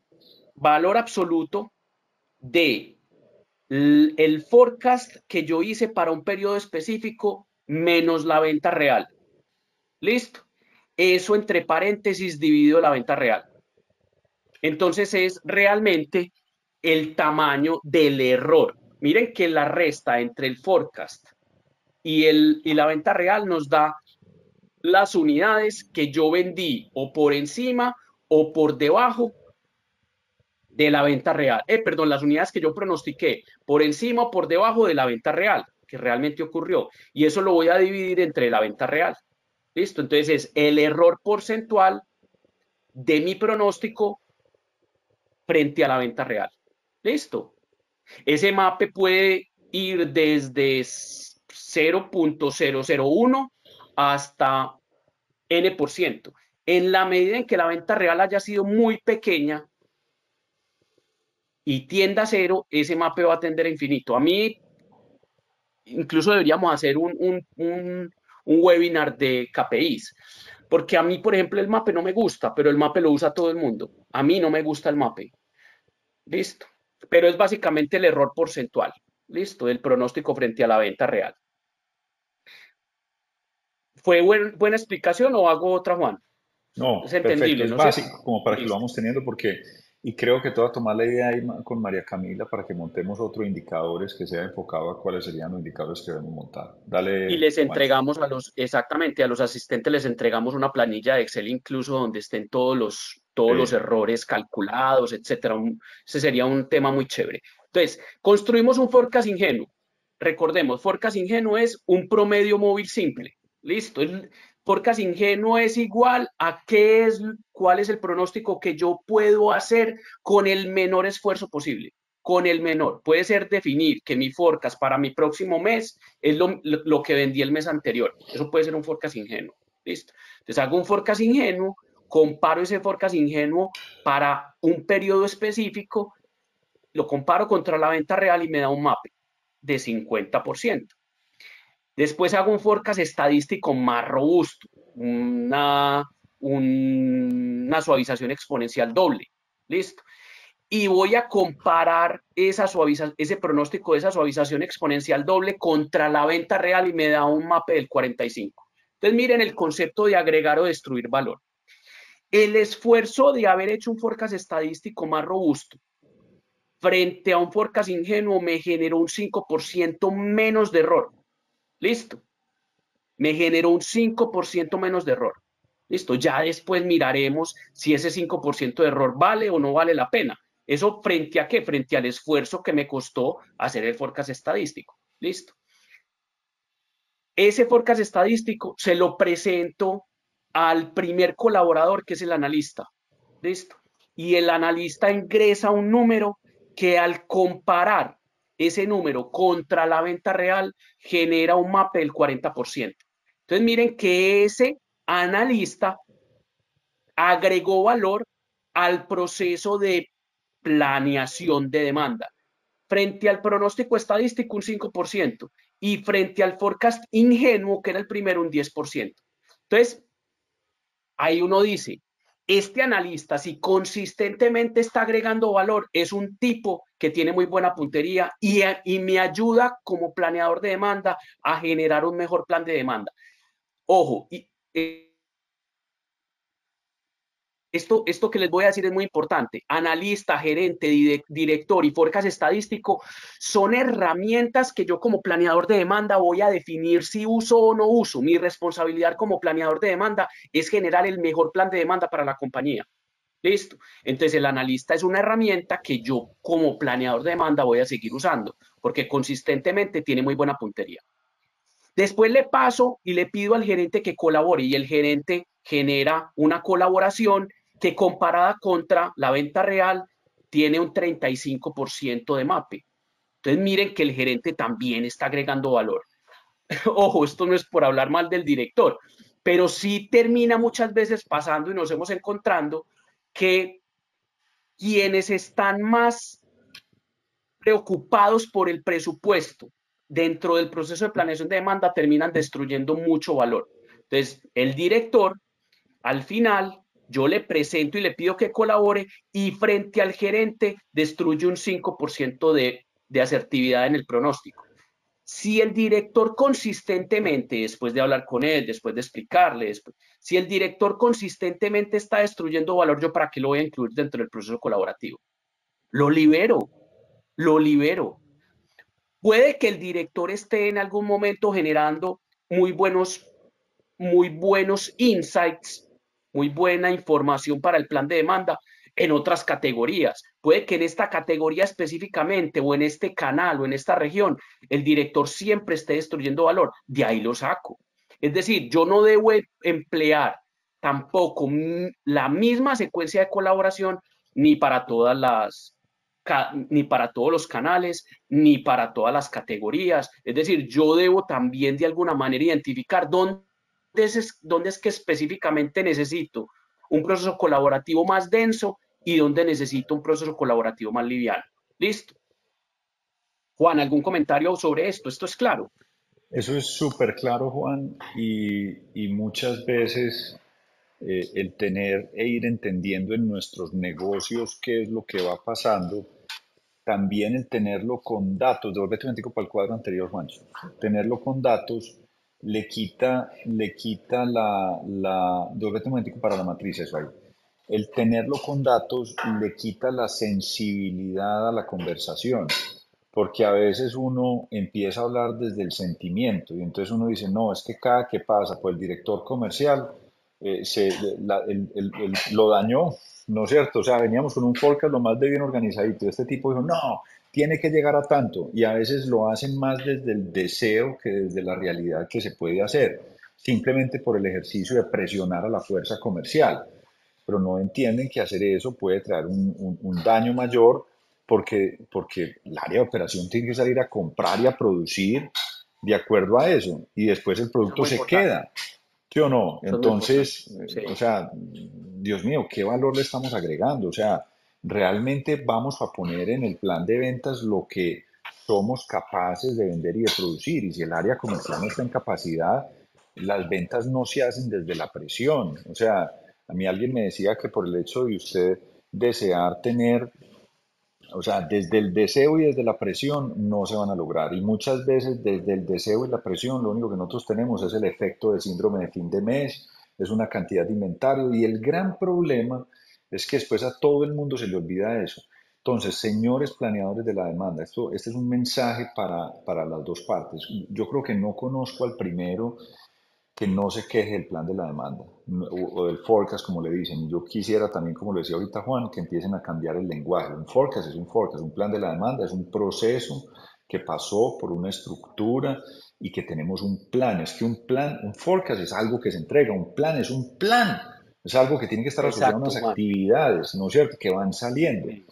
valor absoluto de el forecast que yo hice para un periodo específico menos la venta real. ¿Listo? Eso entre paréntesis dividido la venta real. Entonces es realmente el tamaño del error. Miren que la resta entre el forecast y la venta real nos da las unidades que yo vendí o por encima o por debajo de la venta real. Perdón, las unidades que yo pronostiqué por encima o por debajo de la venta real, que realmente ocurrió. Y eso lo voy a dividir entre la venta real. ¿Listo? Entonces es el error porcentual de mi pronóstico frente a la venta real. ¿Listo? Ese MAPE puede ir desde 0.001 hasta N%. En la medida en que la venta real haya sido muy pequeña y tienda a cero, ese MAPE va a tender a infinito. A mí, incluso deberíamos hacer un webinar de KPIs, porque a mí, por ejemplo, el MAPE no me gusta, pero el MAPE lo usa todo el mundo. A mí no me gusta el MAPE. ¿Listo? Pero es básicamente el error porcentual. ¿Listo? Del pronóstico frente a la venta real. ¿Fue buena explicación o hago otra, Juan? No, Es perfecto, entendible, es ¿no es cierto? básico como para que lo Listo. vamos teniendo porque Y creo que te voy a tomar la idea ahí con María Camila para que montemos otro indicadores que sea enfocado a cuáles serían los indicadores que debemos montar. Y Dale, les Juancho. entregamos exactamente, a los asistentes les entregamos una planilla de Excel incluso donde estén todos los Sí, errores calculados, etcétera. Ese sería un tema muy chévere. Entonces, construimos un forecast ingenuo. Recordemos, forecast ingenuo es un promedio móvil simple. Listo. El forecast ingenuo es igual a cuál es el pronóstico que yo puedo hacer con el menor esfuerzo posible. Con el menor. Puede ser definir que mi forecast para mi próximo mes es lo que vendí el mes anterior. Eso puede ser un forecast ingenuo. ¿Listo? Entonces hago un forecast ingenuo, comparo ese forecast ingenuo para un periodo específico, lo comparo contra la venta real y me da un MAPE de 50%. Después hago un forecast estadístico más robusto, una suavización exponencial doble. ¿Listo? Y voy a comparar ese pronóstico de esa suavización exponencial doble contra la venta real y me da un MAPE del 45. Entonces miren el concepto de agregar o destruir valor. El esfuerzo de haber hecho un forecast estadístico más robusto frente a un forecast ingenuo me generó un 5% menos de error. Listo. Me generó un 5% menos de error. Listo, ya después miraremos si ese 5% de error vale o no vale la pena. ¿Eso frente a qué? Frente al esfuerzo que me costó hacer el forecast estadístico. Listo. Ese forecast estadístico se lo presento al primer colaborador, que es el analista. Listo. Y el analista ingresa un número que al comparar ese número contra la venta real genera un MAPE del 40%. Entonces miren que ese analista agregó valor al proceso de planeación de demanda. Frente al pronóstico estadístico, un 5%, y frente al forecast ingenuo, que era el primero, un 10%. Entonces, ahí uno dice, este analista, si consistentemente está agregando valor, es un tipo que tiene muy buena puntería y me ayuda como planeador de demanda a generar un mejor plan de demanda. Ojo, esto que les voy a decir es muy importante. Analista, gerente, director y forecast estadístico son herramientas que yo como planeador de demanda voy a definir si uso o no uso. Mi responsabilidad como planeador de demanda es generar el mejor plan de demanda para la compañía. Listo. Entonces el analista es una herramienta que yo como planeador de demanda voy a seguir usando porque consistentemente tiene muy buena puntería. Después le paso y le pido al gerente que colabore y el gerente genera una colaboración que comparada contra la venta real tiene un 35% de MAPE. Entonces miren que el gerente también está agregando valor. Ojo, esto no es por hablar mal del director, pero sí termina muchas veces pasando y nos hemos encontrando que quienes están más preocupados por el presupuesto dentro del proceso de planeación de demanda terminan destruyendo mucho valor. Entonces, el director, al final, yo le presento y le pido que colabore y frente al gerente destruye un 5% de asertividad en el pronóstico. Si el director consistentemente, después de hablar con él, después de explicarle, si el director consistentemente está destruyendo valor, ¿yo para qué lo voy a incluir dentro del proceso colaborativo? Lo libero, lo libero. Puede que el director esté en algún momento generando muy buenos, muy buenos insights, muy buena información para el plan de demanda en otras categorías. Puede que en esta categoría específicamente o en este canal o en esta región el director siempre esté destruyendo valor. De ahí lo saco. Es decir, yo no debo emplear tampoco la misma secuencia de colaboración ni para ni para todos los canales, ni para todas las categorías. Es decir, yo debo también de alguna manera identificar dónde es que específicamente necesito un proceso colaborativo más denso y dónde necesito un proceso colaborativo más liviano. Listo. Juan, ¿algún comentario sobre esto? ¿Esto es claro? eso es súper claro, Juan, y muchas veces el tener e ir entendiendo en nuestros negocios qué es lo que va pasando, también el tenerlo con datos, devuélvete un momentico para el cuadro anterior, Juancho, tenerlo con datos le quita devuélvete un momentico para la matriz, eso ahí, el tenerlo con datos le quita la sensibilidad a la conversación, porque a veces uno empieza a hablar desde el sentimiento y entonces uno dice, no, es que cada que pasa, pues el director comercial se, lo dañó, ¿no es cierto? O sea, veníamos con un forecast lo más de bien organizadito y este tipo dijo, no, tiene que llegar a tanto y a veces lo hacen más desde el deseo que desde la realidad que se puede hacer, simplemente por el ejercicio de presionar a la fuerza comercial, pero no entienden que hacer eso puede traer un daño mayor porque el área de operación tiene que salir a comprar y a producir de acuerdo a eso y después el Eso es producto muy se importante. queda, ¿sí o no? Eso es muy importante. Entonces, Sí. o sea, Dios mío, ¿qué valor le estamos agregando? O sea, realmente vamos a poner en el plan de ventas lo que somos capaces de vender y de producir. Y si el área comercial no está en capacidad, las ventas no se hacen desde la presión. O sea, a mí alguien me decía que por el hecho de usted desear tener, o sea, desde el deseo y desde la presión no se van a lograr. Y muchas veces desde el deseo y la presión lo único que nosotros tenemos es el efecto de síndrome de fin de mes, es una cantidad de inventario. Y el gran problema es que después a todo el mundo se le olvida eso. Entonces, señores planeadores de la demanda, este es un mensaje para las dos partes. Yo creo que no conozco al primero que no se queje del plan de la demanda o del forecast, como le dicen. Yo quisiera también, como lo decía ahorita Juan, que empiecen a cambiar el lenguaje. Un forecast es un forecast, un plan de la demanda es un proceso que pasó por una estructura y que tenemos un plan. Es que un plan, un forecast es algo que se entrega, un plan es un plan. Es algo que tiene que estar asociado a Exacto, unas Juan. actividades, ¿no es cierto?, que van saliendo. Sí.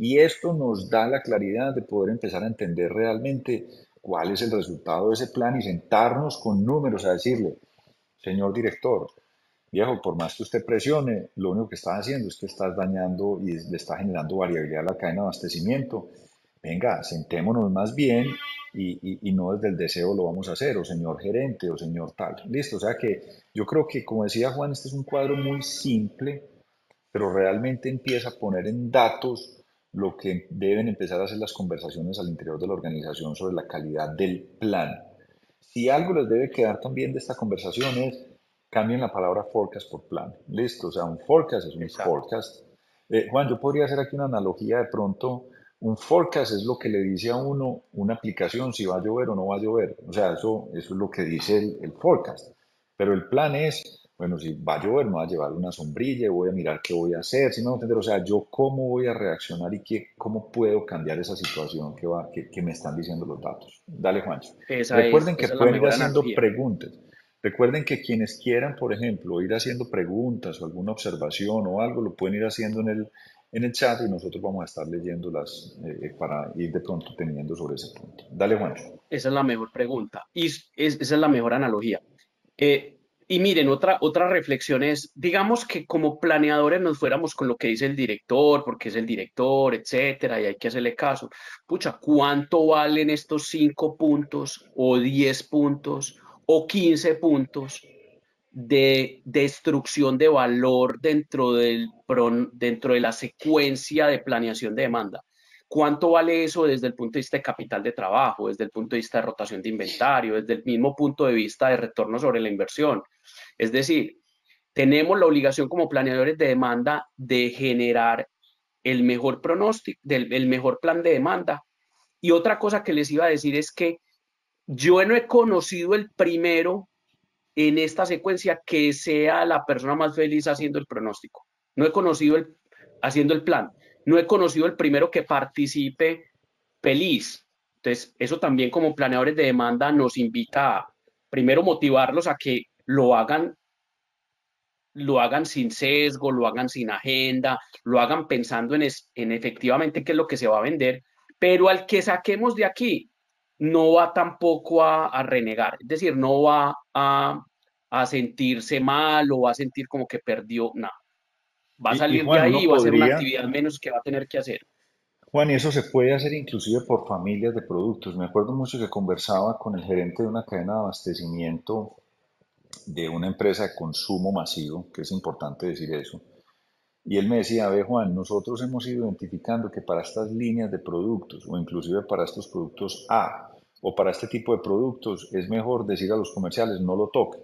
Y esto nos da la claridad de poder empezar a entender realmente cuál es el resultado de ese plan y sentarnos con números a decirle, señor director, viejo, por más que usted presione, lo único que está haciendo es que estás dañando y le está generando variabilidad a la cadena de abastecimiento. Venga, sentémonos más bien y no desde el deseo lo vamos a hacer, o señor gerente, o señor tal. Listo, o sea que yo creo que, como decía Juan, este es un cuadro muy simple, pero realmente empieza a poner en datos lo que deben empezar a hacer las conversaciones al interior de la organización sobre la calidad del plan. Si algo les debe quedar también de esta conversación es cambien la palabra forecast por plan. Listo, o sea, un forecast es un Exacto. forecast. Juan, yo podría hacer aquí una analogía de pronto. Un forecast es lo que le dice a uno una aplicación si va a llover o no va a llover. O sea, eso es lo que dice el forecast. Pero el plan es, bueno, si va a llover, me va a llevar una sombrilla, voy a mirar qué voy a hacer, si me voy a entender, o sea, yo cómo voy a reaccionar y cómo puedo cambiar esa situación que me están diciendo los datos. Dale, Juancho. Recuerden que Esa es la pueden ir mejor haciendo analogía. preguntas. Recuerden que quienes quieran, por ejemplo, ir haciendo preguntas o alguna observación o algo, lo pueden ir haciendo en el chat y nosotros vamos a estar leyéndolas para ir de pronto teniendo sobre ese punto. Dale, Juancho. Esa es la mejor pregunta. Y esa es la mejor analogía. Y miren, otra reflexión es, digamos que como planeadores nos fuéramos con lo que dice el director, porque es el director, etcétera, y hay que hacerle caso. Pucha, ¿cuánto valen estos 5 puntos o 10 puntos o 15 puntos de destrucción de valor dentro de la secuencia de planeación de demanda? ¿Cuánto vale eso desde el punto de vista de capital de trabajo, desde el punto de vista de rotación de inventario, desde el mismo punto de vista de retorno sobre la inversión? Es decir, tenemos la obligación como planeadores de demanda de generar el mejor pronóstico, el mejor plan de demanda. Y otra cosa que les iba a decir es que yo no he conocido el primero en esta secuencia que sea la persona más feliz haciendo el pronóstico. No he conocido haciendo el plan. No he conocido el primero que participe feliz. Entonces, eso también como planeadores de demanda nos invita a, primero, motivarlos a que lo hagan sin sesgo, lo hagan sin agenda, lo hagan pensando en efectivamente qué es lo que se va a vender, pero al que saquemos de aquí no va tampoco a renegar, es decir, no va a sentirse mal o va a sentir como que perdió, nada, va a Y salir de Juan, ahí y uno va a ser una podría, actividad menos que va a tener que hacer. Juan, y eso se puede hacer inclusive por familias de productos. Me acuerdo mucho que conversaba con el gerente de una cadena de abastecimiento de una empresa de consumo masivo, que es importante decir eso. Y él me decía, ve Juan, nosotros hemos ido identificando que para estas líneas de productos, o inclusive para estos productos A, o para este tipo de productos, es mejor decir a los comerciales, no lo toquen,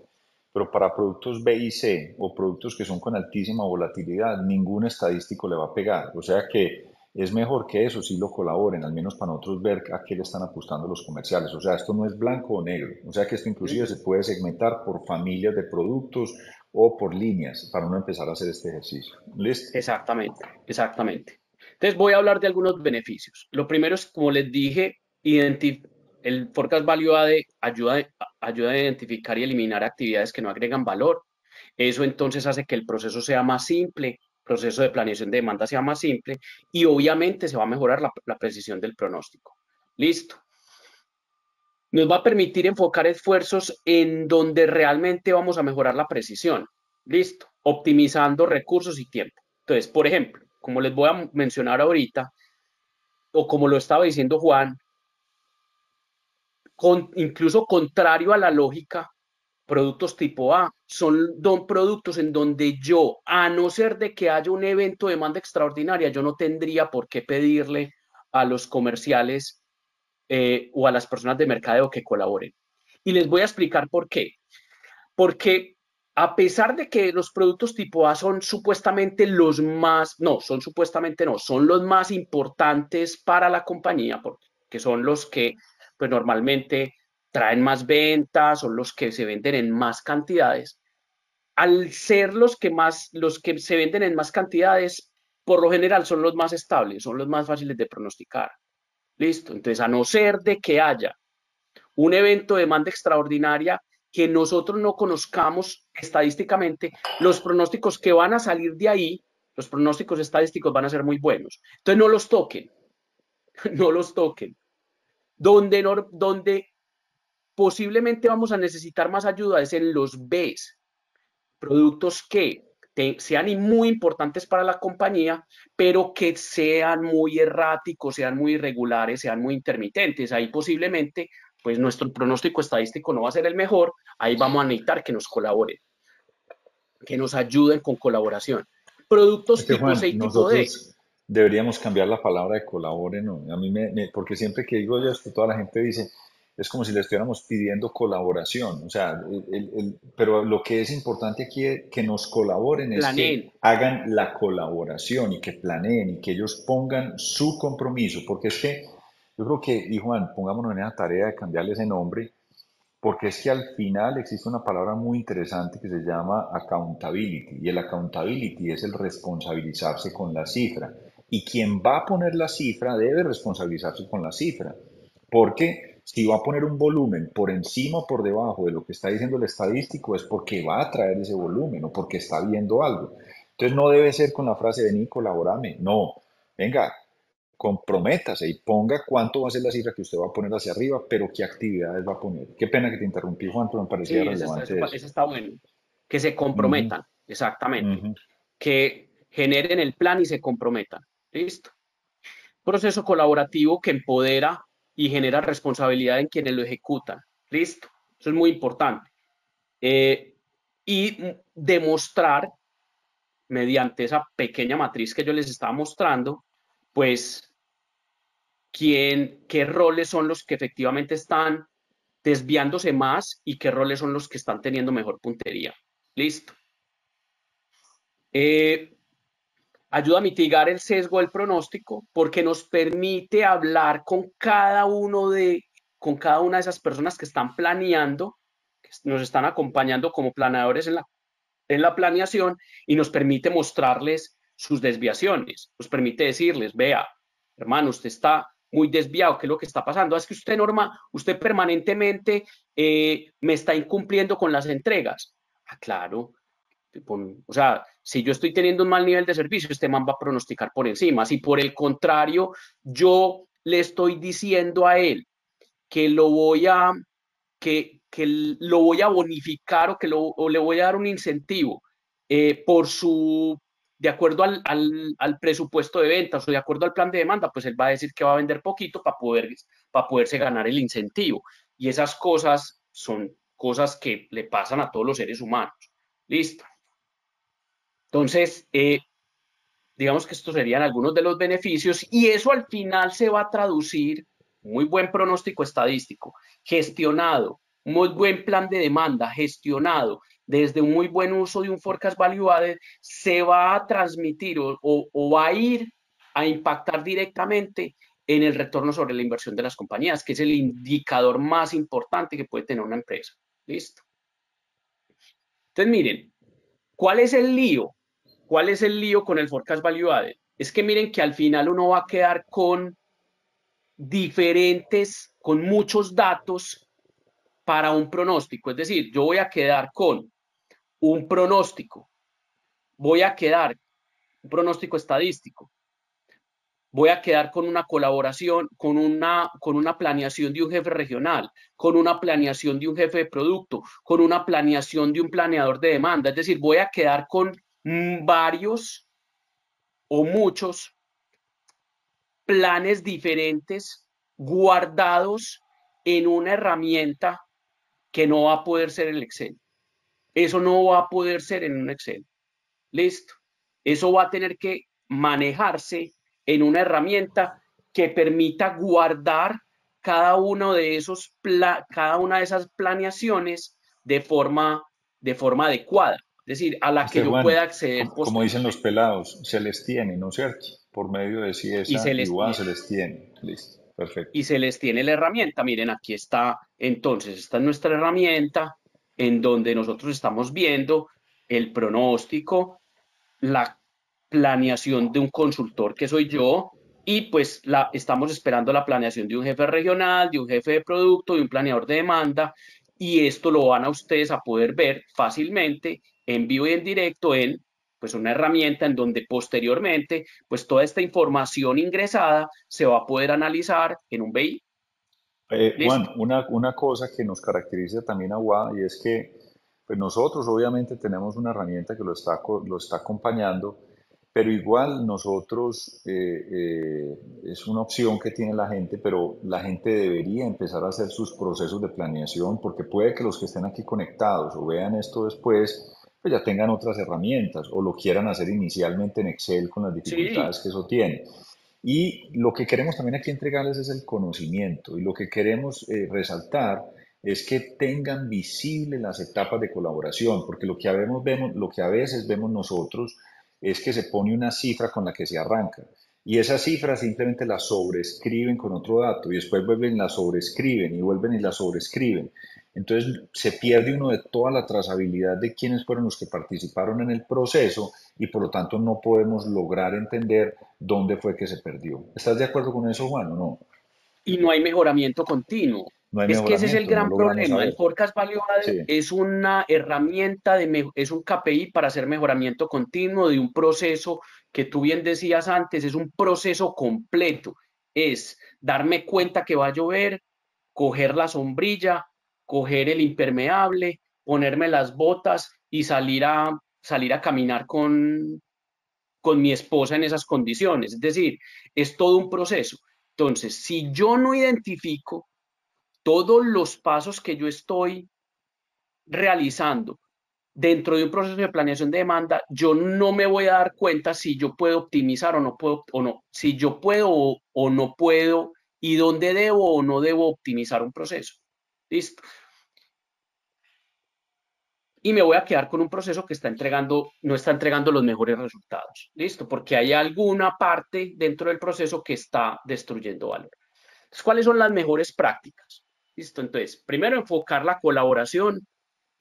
pero para productos B y C o productos que son con altísima volatilidad, ningún estadístico le va a pegar. O sea que es mejor que eso sí lo colaboren, al menos para nosotros ver a qué le están apostando los comerciales. O sea, esto no es blanco o negro. O sea que esto inclusive se puede segmentar por familias de productos o por líneas para uno empezar a hacer este ejercicio. ¿Listo? Exactamente, exactamente. Entonces voy a hablar de algunos beneficios. Lo primero es, como les dije, el Forecast Value AD ayuda a identificar y eliminar actividades que no agregan valor. Eso entonces hace que el proceso sea más simple, el proceso de planeación de demanda sea más simple y obviamente se va a mejorar la precisión del pronóstico. Listo. Nos va a permitir enfocar esfuerzos en donde realmente vamos a mejorar la precisión. Listo. Optimizando recursos y tiempo. Entonces, por ejemplo, como les voy a mencionar ahorita, o como lo estaba diciendo Juan, incluso contrario a la lógica, productos tipo A son productos en donde yo, a no ser de que haya un evento de demanda extraordinaria, yo no tendría por qué pedirle a los comerciales o a las personas de mercadeo que colaboren. Y les voy a explicar por qué. Porque a pesar de que los productos tipo A son supuestamente los más, no, son supuestamente no, son los más importantes para la compañía, porque son los que pues normalmente traen más ventas, son los que se venden en más cantidades. Al ser los que se venden en más cantidades, por lo general son los más estables, son los más fáciles de pronosticar. Listo. Entonces, a no ser de que haya un evento de demanda extraordinaria que nosotros no conozcamos estadísticamente, los pronósticos que van a salir de ahí, los pronósticos estadísticos van a ser muy buenos. Entonces no los toquen, no los toquen. Donde posiblemente vamos a necesitar más ayuda es en los Bs, productos que sean muy importantes para la compañía, pero que sean muy erráticos, sean muy irregulares, sean muy intermitentes. Ahí posiblemente, pues nuestro pronóstico estadístico no va a ser el mejor, ahí vamos a necesitar que nos colaboren, que nos ayuden con colaboración. Es Productos que tipo C Juan, y tipo D. nosotros deberíamos cambiar la palabra de colaboren, ¿no? A mí porque siempre que digo yo esto, toda la gente dice, es como si le estuviéramos pidiendo colaboración, o sea, pero lo que es importante aquí que nos colaboren es Planeen. que hagan la colaboración y que planeen y que ellos pongan su compromiso, porque es que yo creo que, y Juan, pongámonos en esa tarea de cambiarle ese nombre, porque es que al final existe una palabra muy interesante que se llama accountability, y el accountability es el responsabilizarse con la cifra. Y quien va a poner la cifra debe responsabilizarse con la cifra, porque si va a poner un volumen por encima o por debajo de lo que está diciendo el estadístico es porque va a traer ese volumen o porque está viendo algo. Entonces no debe ser con la frase vení, colaborame, no, venga, comprométase y ponga cuánto va a ser la cifra que usted va a poner hacia arriba, pero qué actividades va a poner. Qué pena que te interrumpí, Juan, pero me parecía Sí, eso, relevante eso. eso está bueno. Que se Ujú, comprometan, exactamente. ujú. Que generen el plan y se comprometan. ¿Listo? Proceso colaborativo que empodera y genera responsabilidad en quienes lo ejecutan. ¿Listo? Eso es muy importante. Eh, y demostrar, mediante esa pequeña matriz que yo les estaba mostrando, pues, qué roles son los que efectivamente están desviándose más y qué roles son los que están teniendo mejor puntería. ¿Listo? Eh, Ayuda a mitigar el sesgo del pronóstico porque nos permite hablar con cada una de esas personas que están planeando, que nos están acompañando como planeadores en la planeación y nos permite mostrarles sus desviaciones, nos permite decirles, vea, hermano, usted está muy desviado, ¿qué es lo que está pasando? Es que usted permanentemente me está incumpliendo con las entregas. Ah, claro, o sea, si yo estoy teniendo un mal nivel de servicio, este man va a pronosticar por encima. Si por el contrario, yo le estoy diciendo a él que lo voy a bonificar o le voy a dar un incentivo de acuerdo al presupuesto de ventas o de acuerdo al plan de demanda, pues él va a decir que va a vender poquito para poderse ganar el incentivo. Y esas cosas son cosas que le pasan a todos los seres humanos. Listo. Entonces, digamos que estos serían algunos de los beneficios y eso al final se va a traducir muy buen pronóstico estadístico, gestionado, muy buen plan de demanda, gestionado, desde un muy buen uso de un forecast value added, se va a transmitir o va a ir a impactar directamente en el retorno sobre la inversión de las compañías, que es el indicador más importante que puede tener una empresa. ¿Listo? Entonces, miren, ¿cuál es el lío? ¿Cuál es el lío con el forecast value added? Es que miren que al final uno va a quedar con con muchos datos para un pronóstico. Es decir, yo voy a quedar con un pronóstico, voy a quedar un pronóstico estadístico, voy a quedar con una colaboración, con una planeación de un jefe regional, con una planeación de un jefe de producto, con una planeación de un planeador de demanda. Es decir, voy a quedar con varios o muchos planes diferentes guardados en una herramienta que no va a poder ser el Excel. Eso no va a poder ser en un Excel. Listo. Eso va a tener que manejarse en una herramienta que permita guardar cada una de esas planeaciones de forma adecuada. Es decir, a la que yo Juan, pueda acceder como dicen posteriormente. los pelados, se les tiene, ¿no es cierto? Por medio de Y CIESA se y les UA tiene. se les tiene. Listo, perfecto. Y se les tiene la herramienta. Miren, aquí está, entonces, esta es nuestra herramienta en donde nosotros estamos viendo el pronóstico, la planeación de un consultor que soy yo y pues estamos esperando la planeación de un jefe regional, de un jefe de producto, de un planeador de demanda y esto lo van a ustedes a poder ver fácilmente en vivo y en directo en pues una herramienta en donde posteriormente pues toda esta información ingresada se va a poder analizar en un BI. Juan, ¿Listo? una cosa que nos caracteriza también a UA y es que pues nosotros obviamente tenemos una herramienta que lo está acompañando, pero igual nosotros es una opción que tiene la gente, pero la gente debería empezar a hacer sus procesos de planeación porque puede que los que estén aquí conectados o vean esto después, pues ya tengan otras herramientas o lo quieran hacer inicialmente en Excel con las Sí, dificultades que eso tiene. Y lo que queremos también aquí entregarles es el conocimiento y lo que queremos resaltar es que tengan visibles las etapas de colaboración, porque lo que a veces vemos nosotros es que se pone una cifra con la que se arranca y esa cifra simplemente la sobrescriben con otro dato y después vuelven y la sobrescriben y vuelven y la sobrescriben. Entonces se pierde uno de toda la trazabilidad de quiénes fueron los que participaron en el proceso y por lo tanto no podemos lograr entender dónde fue que se perdió. ¿Estás de acuerdo con eso, Juan, o no? y no hay mejoramiento continuo. No hay Es que ese es el mejoramiento, no gran logramos problema. El saber. Forecast Value Added Sí, es una herramienta, es un KPI para hacer mejoramiento continuo de un proceso que tú bien decías antes, es un proceso completo. Es darme cuenta que va a llover, coger la sombrilla, coger el impermeable, ponerme las botas y salir a caminar con mi esposa en esas condiciones. Es decir, es todo un proceso. Entonces, si yo no identifico todos los pasos que yo estoy realizando dentro de un proceso de planeación de demanda, yo no me voy a dar cuenta si yo puedo optimizar o no puedo, o no, si yo puedo o no puedo y dónde debo o no debo optimizar un proceso. ¿Listo? Y me voy a quedar con un proceso que no está entregando los mejores resultados. ¿Listo? Porque hay alguna parte dentro del proceso que está destruyendo valor. Entonces, ¿cuáles son las mejores prácticas? ¿Listo? Entonces, primero enfocar la colaboración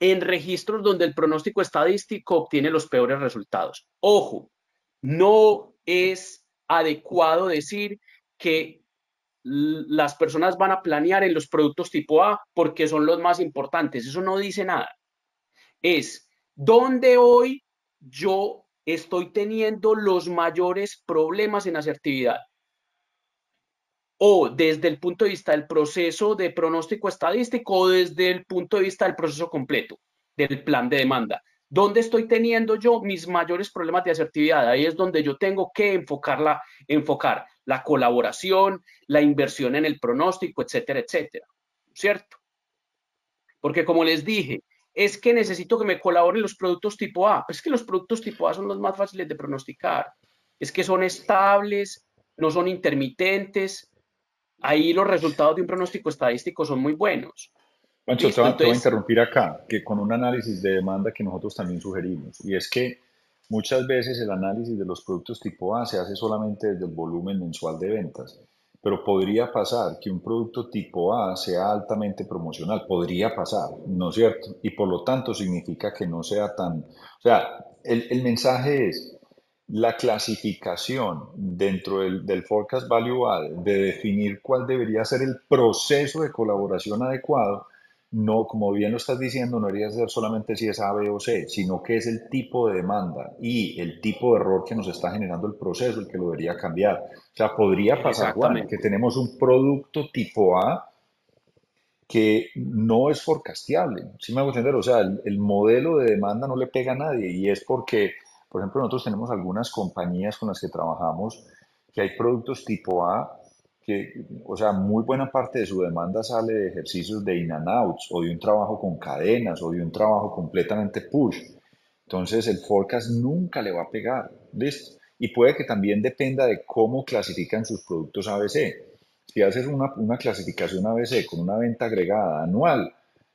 en registros donde el pronóstico estadístico obtiene los peores resultados. Ojo, no es adecuado decir que las personas van a planear en los productos tipo A porque son los más importantes. Eso no dice nada. Es donde hoy yo estoy teniendo los mayores problemas en asertividad o desde el punto de vista del proceso de pronóstico estadístico o desde el punto de vista del proceso completo, del plan de demanda. ¿Dónde estoy teniendo yo mis mayores problemas de asertividad? Ahí es donde yo tengo que enfocar la colaboración, la inversión en el pronóstico, etcétera, etcétera. ¿Cierto? Porque como les dije, es que necesito que me colaboren los productos tipo A. Pues es que los productos tipo A son los más fáciles de pronosticar. Es que son estables, no son intermitentes, ahí los resultados de un pronóstico estadístico son muy buenos. Pancho, Listo, te voy a entonces, interrumpir acá, que con un análisis de demanda que nosotros también sugerimos, y es que muchas veces el análisis de los productos tipo A se hace solamente desde el volumen mensual de ventas, pero podría pasar que un producto tipo A sea altamente promocional, podría pasar, ¿no es cierto? Y por lo tanto significa que no sea tan, o sea, el mensaje es la clasificación dentro del Forecast Value Added, de definir cuál debería ser el proceso de colaboración adecuado, no, como bien lo estás diciendo, no debería ser solamente si es A, B o C, sino que es el tipo de demanda y el tipo de error que nos está generando el proceso el que lo debería cambiar. O sea, podría pasar, Juan, que exactamente. tenemos un producto tipo A que no es forecasteable. ¿Sí me hago entender? O sea, el modelo de demanda no le pega a nadie y es porque, por ejemplo, nosotros tenemos algunas compañías con las que trabajamos que hay productos tipo A que, o sea, muy buena parte de su demanda sale de ejercicios de in and outs o de un trabajo con cadenas o de un trabajo completamente push. Entonces el forecast nunca le va a pegar, ¿listo? Y puede que también dependa de cómo clasifican sus productos ABC. Si haces una clasificación ABC con una venta agregada anual,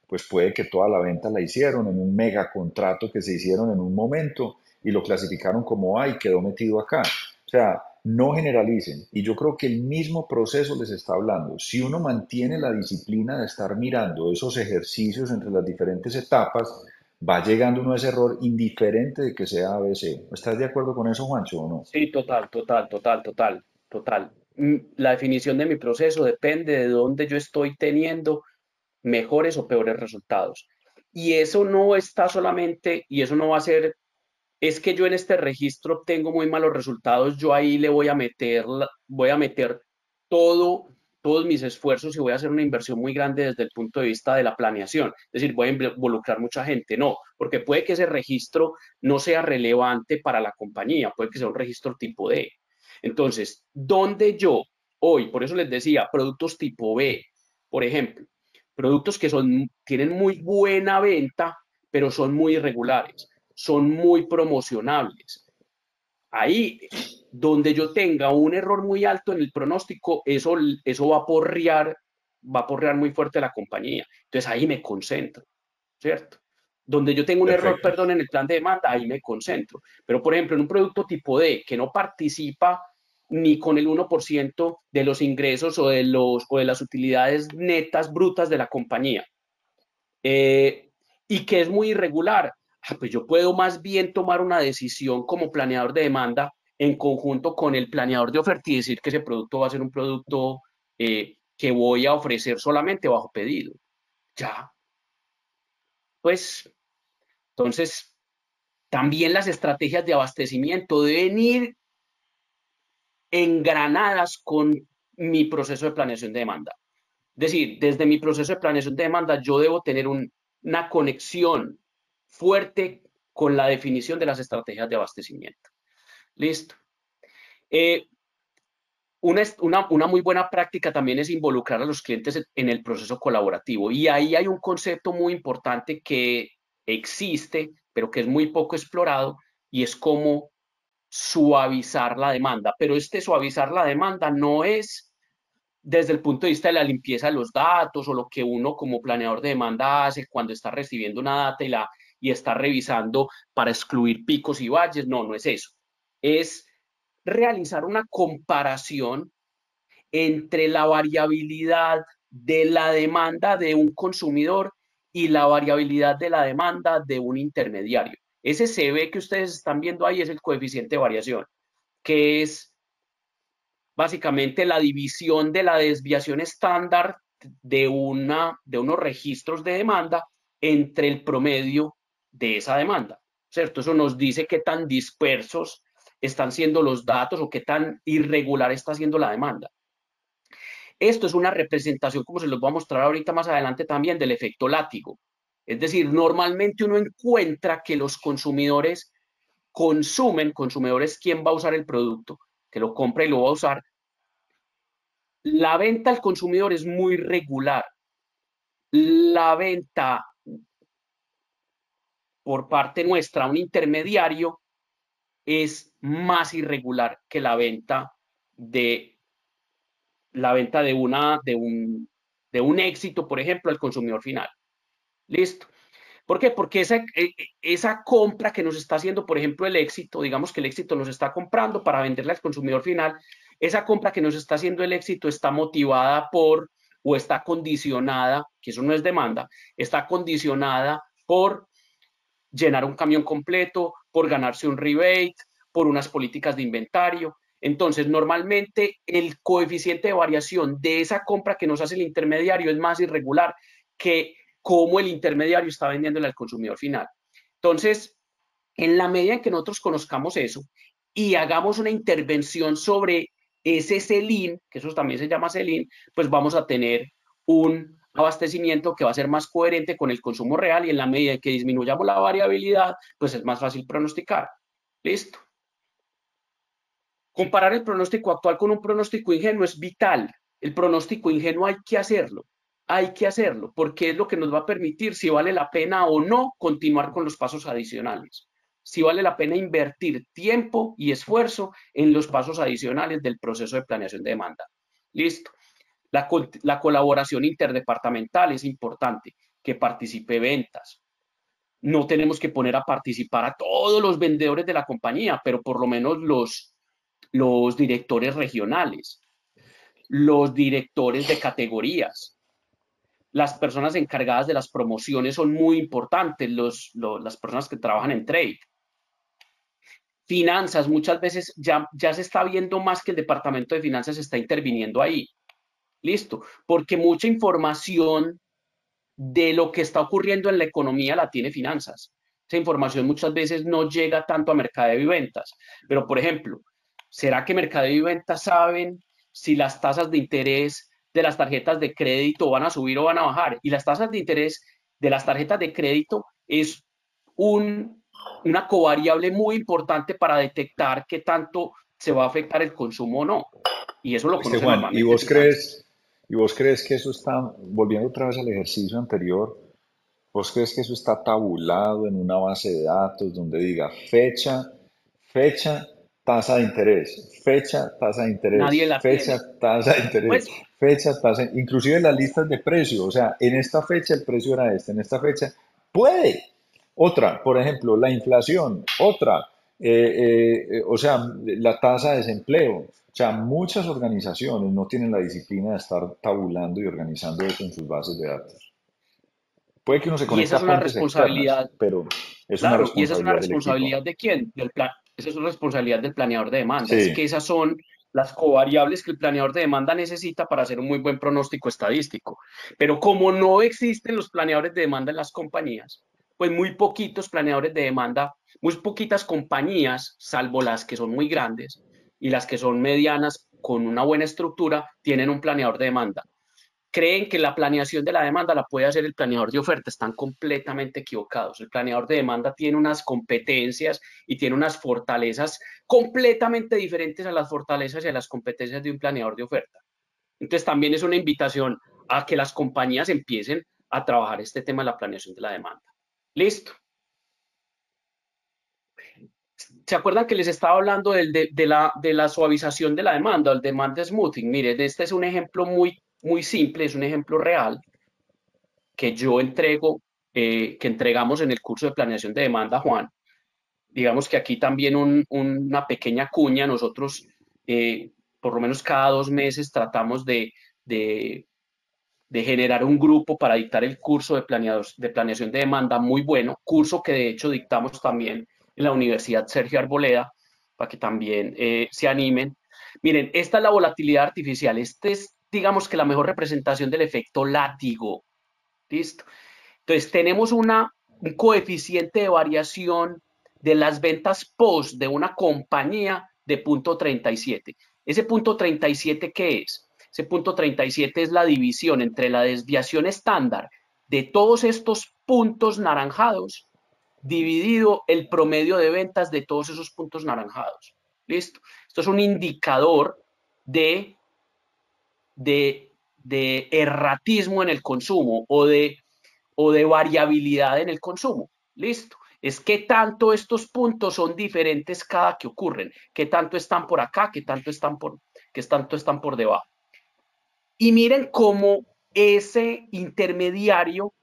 pues puede que toda la venta la hicieron en un mega contrato que se hicieron en un momento y lo clasificaron como A y quedó metido acá. O sea, no generalicen. Y yo creo que el mismo proceso les está hablando. Si uno mantiene la disciplina de estar mirando esos ejercicios entre las diferentes etapas, va llegando uno a ese error indiferente de que sea ABC. ¿Estás de acuerdo con eso, Juancho, o no? Sí, total, total, total, total, total. La definición de mi proceso depende de dónde yo estoy teniendo mejores o peores resultados. Y eso no está solamente, y eso no va a ser, es que yo en este registro tengo muy malos resultados, yo ahí le voy a meter, voy a meter todo, todos mis esfuerzos y voy a hacer una inversión muy grande desde el punto de vista de la planeación. Es decir, voy a involucrar mucha gente. No, porque puede que ese registro no sea relevante para la compañía, puede que sea un registro tipo D. Entonces, ¿dónde yo hoy, por eso les decía, productos tipo B, por ejemplo, productos que son, tienen muy buena venta, pero son muy irregulares, son muy promocionables. Ahí, donde yo tenga un error muy alto en el pronóstico, eso va a porrear muy fuerte la compañía. Entonces ahí me concentro, ¿cierto? Donde yo tengo un error, Perfecto. perdón, en el plan de demanda, ahí me concentro. Pero, por ejemplo, en un producto tipo D, que no participa ni con el 1% de los ingresos o de las utilidades netas brutas de la compañía, eh, y que es muy irregular, pues yo puedo más bien tomar una decisión como planeador de demanda en conjunto con el planeador de oferta y decir que ese producto va a ser un producto que voy a ofrecer solamente bajo pedido. Ya, pues, entonces, también las estrategias de abastecimiento deben ir engranadas con mi proceso de planeación de demanda. Es decir, desde mi proceso de planeación de demanda, yo debo tener una conexión fuerte con la definición de las estrategias de abastecimiento. Listo. Eh, una muy buena práctica también es involucrar a los clientes en el proceso colaborativo. Y ahí hay un concepto muy importante que existe, pero que es muy poco explorado, y es cómo suavizar la demanda. Pero este suavizar la demanda no es desde el punto de vista de la limpieza de los datos o lo que uno como planeador de demanda hace cuando está recibiendo una data y está revisando para excluir picos y valles. No, no es eso. Es realizar una comparación entre la variabilidad de la demanda de un consumidor y la variabilidad de la demanda de un intermediario. Ese CB que ustedes están viendo ahí es el coeficiente de variación, que es básicamente la división de la desviación estándar de unos registros de demanda entre el promedio de esa demanda, ¿cierto? Eso nos dice qué tan dispersos están siendo los datos o qué tan irregular está siendo la demanda. Esto es una representación, como se los voy a mostrar ahorita más adelante también, del efecto látigo. Es decir, normalmente uno encuentra que los consumidores consumidores, ¿quién va a usar el producto? Que lo compra y lo va a usar. La venta al consumidor es muy regular. La venta por parte nuestra a un intermediario es más irregular que de la venta de un éxito, por ejemplo, al consumidor final. ¿Listo? ¿Por qué? Porque esa compra que nos está haciendo, por ejemplo, el éxito, digamos que el éxito nos está comprando para venderle al consumidor final, esa compra que nos está haciendo el éxito está motivada por o está condicionada, que eso no es demanda, está condicionada por llenar un camión completo, por ganarse un rebate, por unas políticas de inventario. Entonces, normalmente el coeficiente de variación de esa compra que nos hace el intermediario es más irregular que cómo el intermediario está vendiéndole al consumidor final. Entonces, en la medida en que nosotros conozcamos eso y hagamos una intervención sobre ese sell-in, que eso también se llama sell-in, pues vamos a tener un abastecimiento que va a ser más coherente con el consumo real y en la medida en que disminuyamos la variabilidad, pues es más fácil pronosticar. ¿Listo? Comparar el pronóstico actual con un pronóstico ingenuo es vital. El pronóstico ingenuo hay que hacerlo, porque es lo que nos va a permitir si vale la pena o no continuar con los pasos adicionales, si vale la pena invertir tiempo y esfuerzo en los pasos adicionales del proceso de planeación de demanda. Listo. La colaboración interdepartamental es importante, que participe ventas. No tenemos que poner a participar a todos los vendedores de la compañía, pero por lo menos los directores regionales, los directores de categorías, las personas encargadas de las promociones son muy importantes, las personas que trabajan en trade. Finanzas, muchas veces ya se está viendo más que el departamento de finanzas está interviniendo ahí. Listo, porque mucha información de lo que está ocurriendo en la economía la tiene finanzas. Esa información muchas veces no llega tanto a mercadeo y ventas. Pero, por ejemplo, ¿será que mercadeo y ventas saben si las tasas de interés de las tarjetas de crédito van a subir o van a bajar? Y las tasas de interés de las tarjetas de crédito es una covariable muy importante para detectar qué tanto se va a afectar el consumo o no. Y eso lo conoce Juan, normalmente finanzas. y vos crees que eso está, volviendo otra vez al ejercicio anterior, vos crees que eso está tabulado en una base de datos donde diga fecha, tasa de interés, fecha, tasa de Nadie interés, la fecha, tiene. tasa de interés, Pues fecha, tasa, inclusive las listas de precios, o sea, en esta fecha el precio era este, en esta fecha, puede. Otra, por ejemplo, la inflación, otra, o sea, la tasa de desempleo. O sea, muchas organizaciones no tienen la disciplina de estar tabulando y organizando eso en sus bases de datos. Puede que uno se y conecte esa es a una fuentes externas, responsabilidad, pero es una claro, y esa es una responsabilidad del equipo. responsabilidad de quién, del plan, esa es una responsabilidad del planeador de demanda, es que Sí, esas son las covariables que el planeador de demanda necesita para hacer un muy buen pronóstico estadístico. Pero como no existen los planeadores de demanda en las compañías, pues muy poquitos planeadores de demanda, muy poquitas compañías, salvo las que son muy grandes y las que son medianas con una buena estructura, tienen un planeador de demanda. Creen que la planeación de la demanda la puede hacer el planeador de oferta. Están completamente equivocados. El planeador de demanda tiene unas competencias y tiene unas fortalezas completamente diferentes a las fortalezas y a las competencias de un planeador de oferta. Entonces también es una invitación a que las compañías empiecen a trabajar este tema de la planeación de la demanda. Listo. ¿Se acuerdan que les estaba hablando de la suavización de la demanda, el demand smoothing? Miren, este es un ejemplo muy simple, es un ejemplo real que yo entrego, que entregamos en el curso de planeación de demanda, Juan. Digamos que aquí también una pequeña cuña, nosotros por lo menos cada 2 meses tratamos de, de generar un grupo para dictar el curso de planeación de demanda muy bueno, curso que de hecho dictamos también en la Universidad Sergio Arboleda, para que también se animen. Miren, esta es la volatilidad artificial, este es, digamos que la mejor representación del efecto látigo. ¿Listo? Entonces, tenemos un coeficiente de variación de las ventas post de una compañía de 0,37. Ese 0,37, ¿qué es? Ese 0,37 es la división entre la desviación estándar de todos estos puntos naranjados dividido el promedio de ventas de todos esos puntos naranjados. ¿Listo? Esto es un indicador de, de erratismo en el consumo o de variabilidad en el consumo. Listo. Es qué tanto estos puntos son diferentes cada que ocurren, qué tanto están por acá, qué tanto están por debajo. Y miren cómo ese intermediario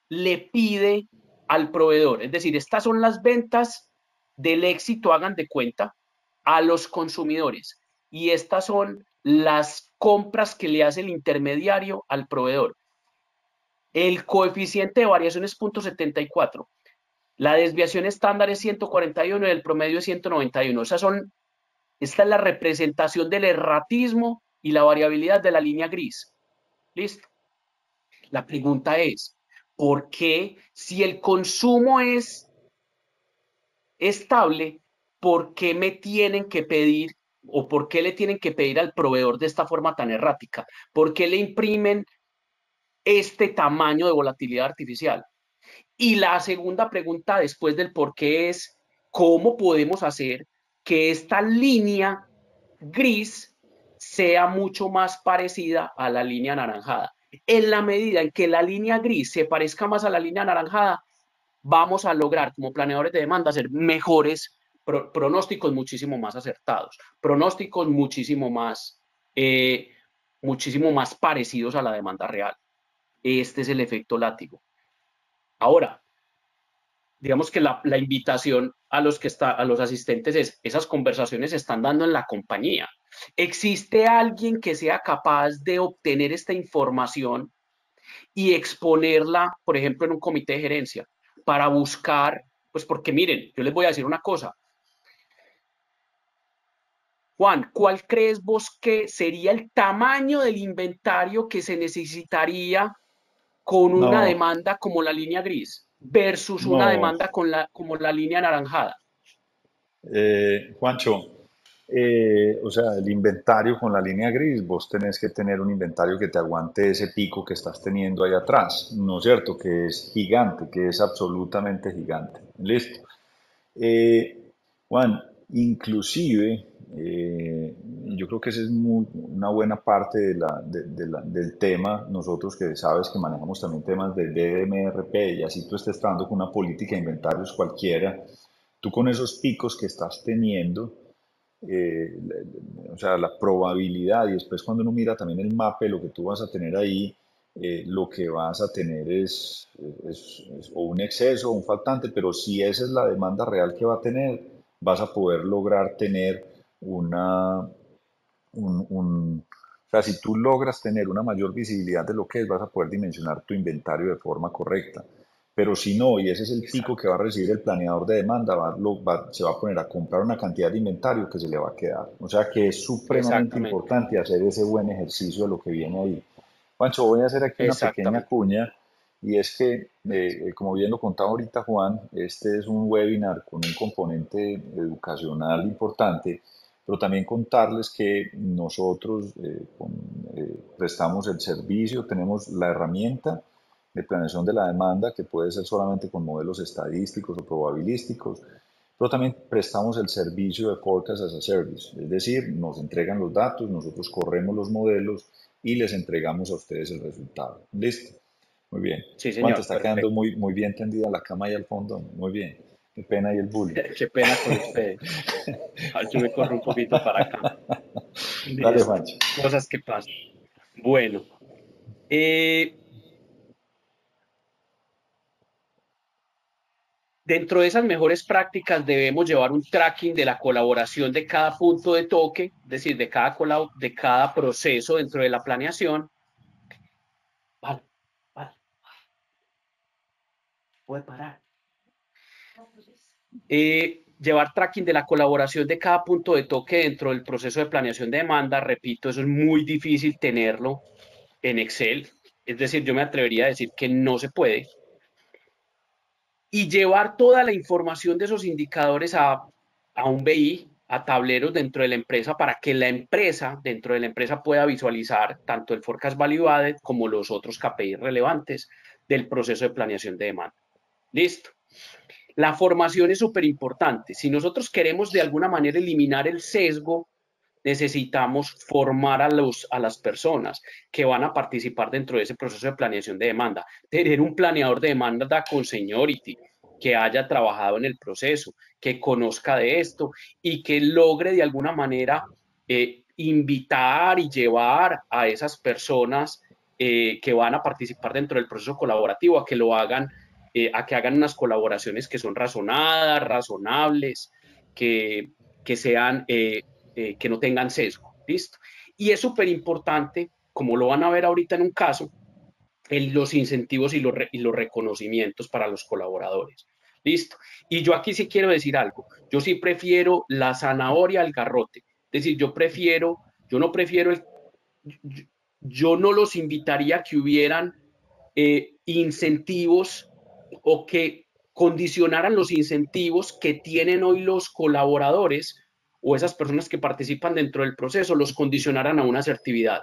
le pide al proveedor. Es decir, estas son las ventas del éxito, hagan de cuenta, a los consumidores. Y estas son las compras que le hace el intermediario al proveedor. El coeficiente de variación es 0.74. La desviación estándar es 141 y el promedio es 191. Esta es la representación del erratismo y la variabilidad de la línea gris. ¿Listo? La pregunta es, ¿por qué si el consumo es estable, por qué me tienen que pedir o por qué le tienen que pedir al proveedor de esta forma tan errática? ¿Por qué le imprimen este tamaño de volatilidad artificial? Y la segunda pregunta después del por qué es, ¿cómo podemos hacer que esta línea gris sea mucho más parecida a la línea anaranjada? En la medida en que la línea gris se parezca más a la línea anaranjada, vamos a lograr como planeadores de demanda hacer mejores pronósticos muchísimo más acertados, pronósticos muchísimo más parecidos a la demanda real. Este es el efecto látigo. Ahora, digamos que la invitación a los asistentes es, esas conversaciones se están dando en la compañía. ¿Existe alguien que sea capaz de obtener esta información y exponerla, por ejemplo, en un comité de gerencia, para buscar, pues porque miren, yo les voy a decir una cosa. Juan, ¿cuál crees vos que sería el tamaño del inventario que se necesitaría con una No, demanda como la línea gris versus una no, demanda como la línea anaranjada? Juancho, o sea, el inventario con la línea gris, vos tenés que tener un inventario que te aguante ese pico que estás teniendo ahí atrás, ¿no es cierto? Que es gigante, que es absolutamente gigante. Listo. Juan, inclusive, yo creo que esa es una buena parte del tema, nosotros que sabes que manejamos también temas de DMRP y así tú estés tratando con una política de inventarios cualquiera, tú con esos picos que estás teniendo, o sea, la probabilidad, y después cuando uno mira también el mapa de lo que tú vas a tener ahí, lo que vas a tener es o un exceso o un faltante, pero si esa es la demanda real que va a tener, vas a poder lograr tener una, o sea, si tú logras tener una mayor visibilidad de lo que es, vas a poder dimensionar tu inventario de forma correcta. Pero si no, y ese es el pico que va a recibir el planeador de demanda, se va a poner a comprar una cantidad de inventario que se le va a quedar. O sea que es supremamente Exactamente, importante hacer ese buen ejercicio de lo que viene ahí. Juancho, voy a hacer aquí una pequeña exactamente. cuña y es que, como bien lo contaba ahorita Juan, este es un webinar con un componente educacional importante, pero también contarles que nosotros prestamos el servicio, tenemos la herramienta de planeación de la demanda, que puede ser solamente con modelos estadísticos o probabilísticos, pero también prestamos el servicio de Forecast as a Service, es decir, nos entregan los datos, nosotros corremos los modelos y les entregamos a ustedes el resultado. ¿Listo? Muy bien. Sí, Juan, te señor, está quedando perfecto. muy bien tendida la cama ahí al fondo. Muy bien. Qué pena y el bullying. Qué pena con ustedes. A ver, yo me corro un poquito para acá. Dale, Listo. Juancho. Cosas que pasan. Bueno, eh, dentro de esas mejores prácticas debemos llevar un tracking de la colaboración de cada punto de toque, es decir, de cada proceso dentro de la planeación. Vale, vale, puede parar. Llevar tracking de la colaboración de cada punto de toque dentro del proceso de planeación de demanda. Repito, eso es muy difícil tenerlo en Excel. Es decir, yo me atrevería a decir que no se puede. Y llevar toda la información de esos indicadores a un BI, a tableros dentro de la empresa, para que la empresa, dentro de la empresa, pueda visualizar tanto el forecast value added como los otros KPI relevantes del proceso de planeación de demanda. Listo. La formación es súper importante. Si nosotros queremos de alguna manera eliminar el sesgo, necesitamos formar a las personas que van a participar dentro de ese proceso de planeación de demanda. Tener un planeador de demanda con seniority, que haya trabajado en el proceso, que conozca de esto y que logre de alguna manera invitar y llevar a esas personas que van a participar dentro del proceso colaborativo a que lo hagan, a que hagan unas colaboraciones que son razonadas, razonables, que, que sean, que no tengan sesgo, ¿listo? Y es súper importante, como lo van a ver ahorita en un caso, los incentivos y los reconocimientos para los colaboradores. Listo. Y yo aquí sí quiero decir algo. Yo sí prefiero la zanahoria al garrote. Es decir, yo no prefiero yo, yo no los invitaría a que hubieran incentivos o que condicionaran los incentivos que tienen hoy los colaboradores o esas personas que participan dentro del proceso, los condicionaran a una asertividad.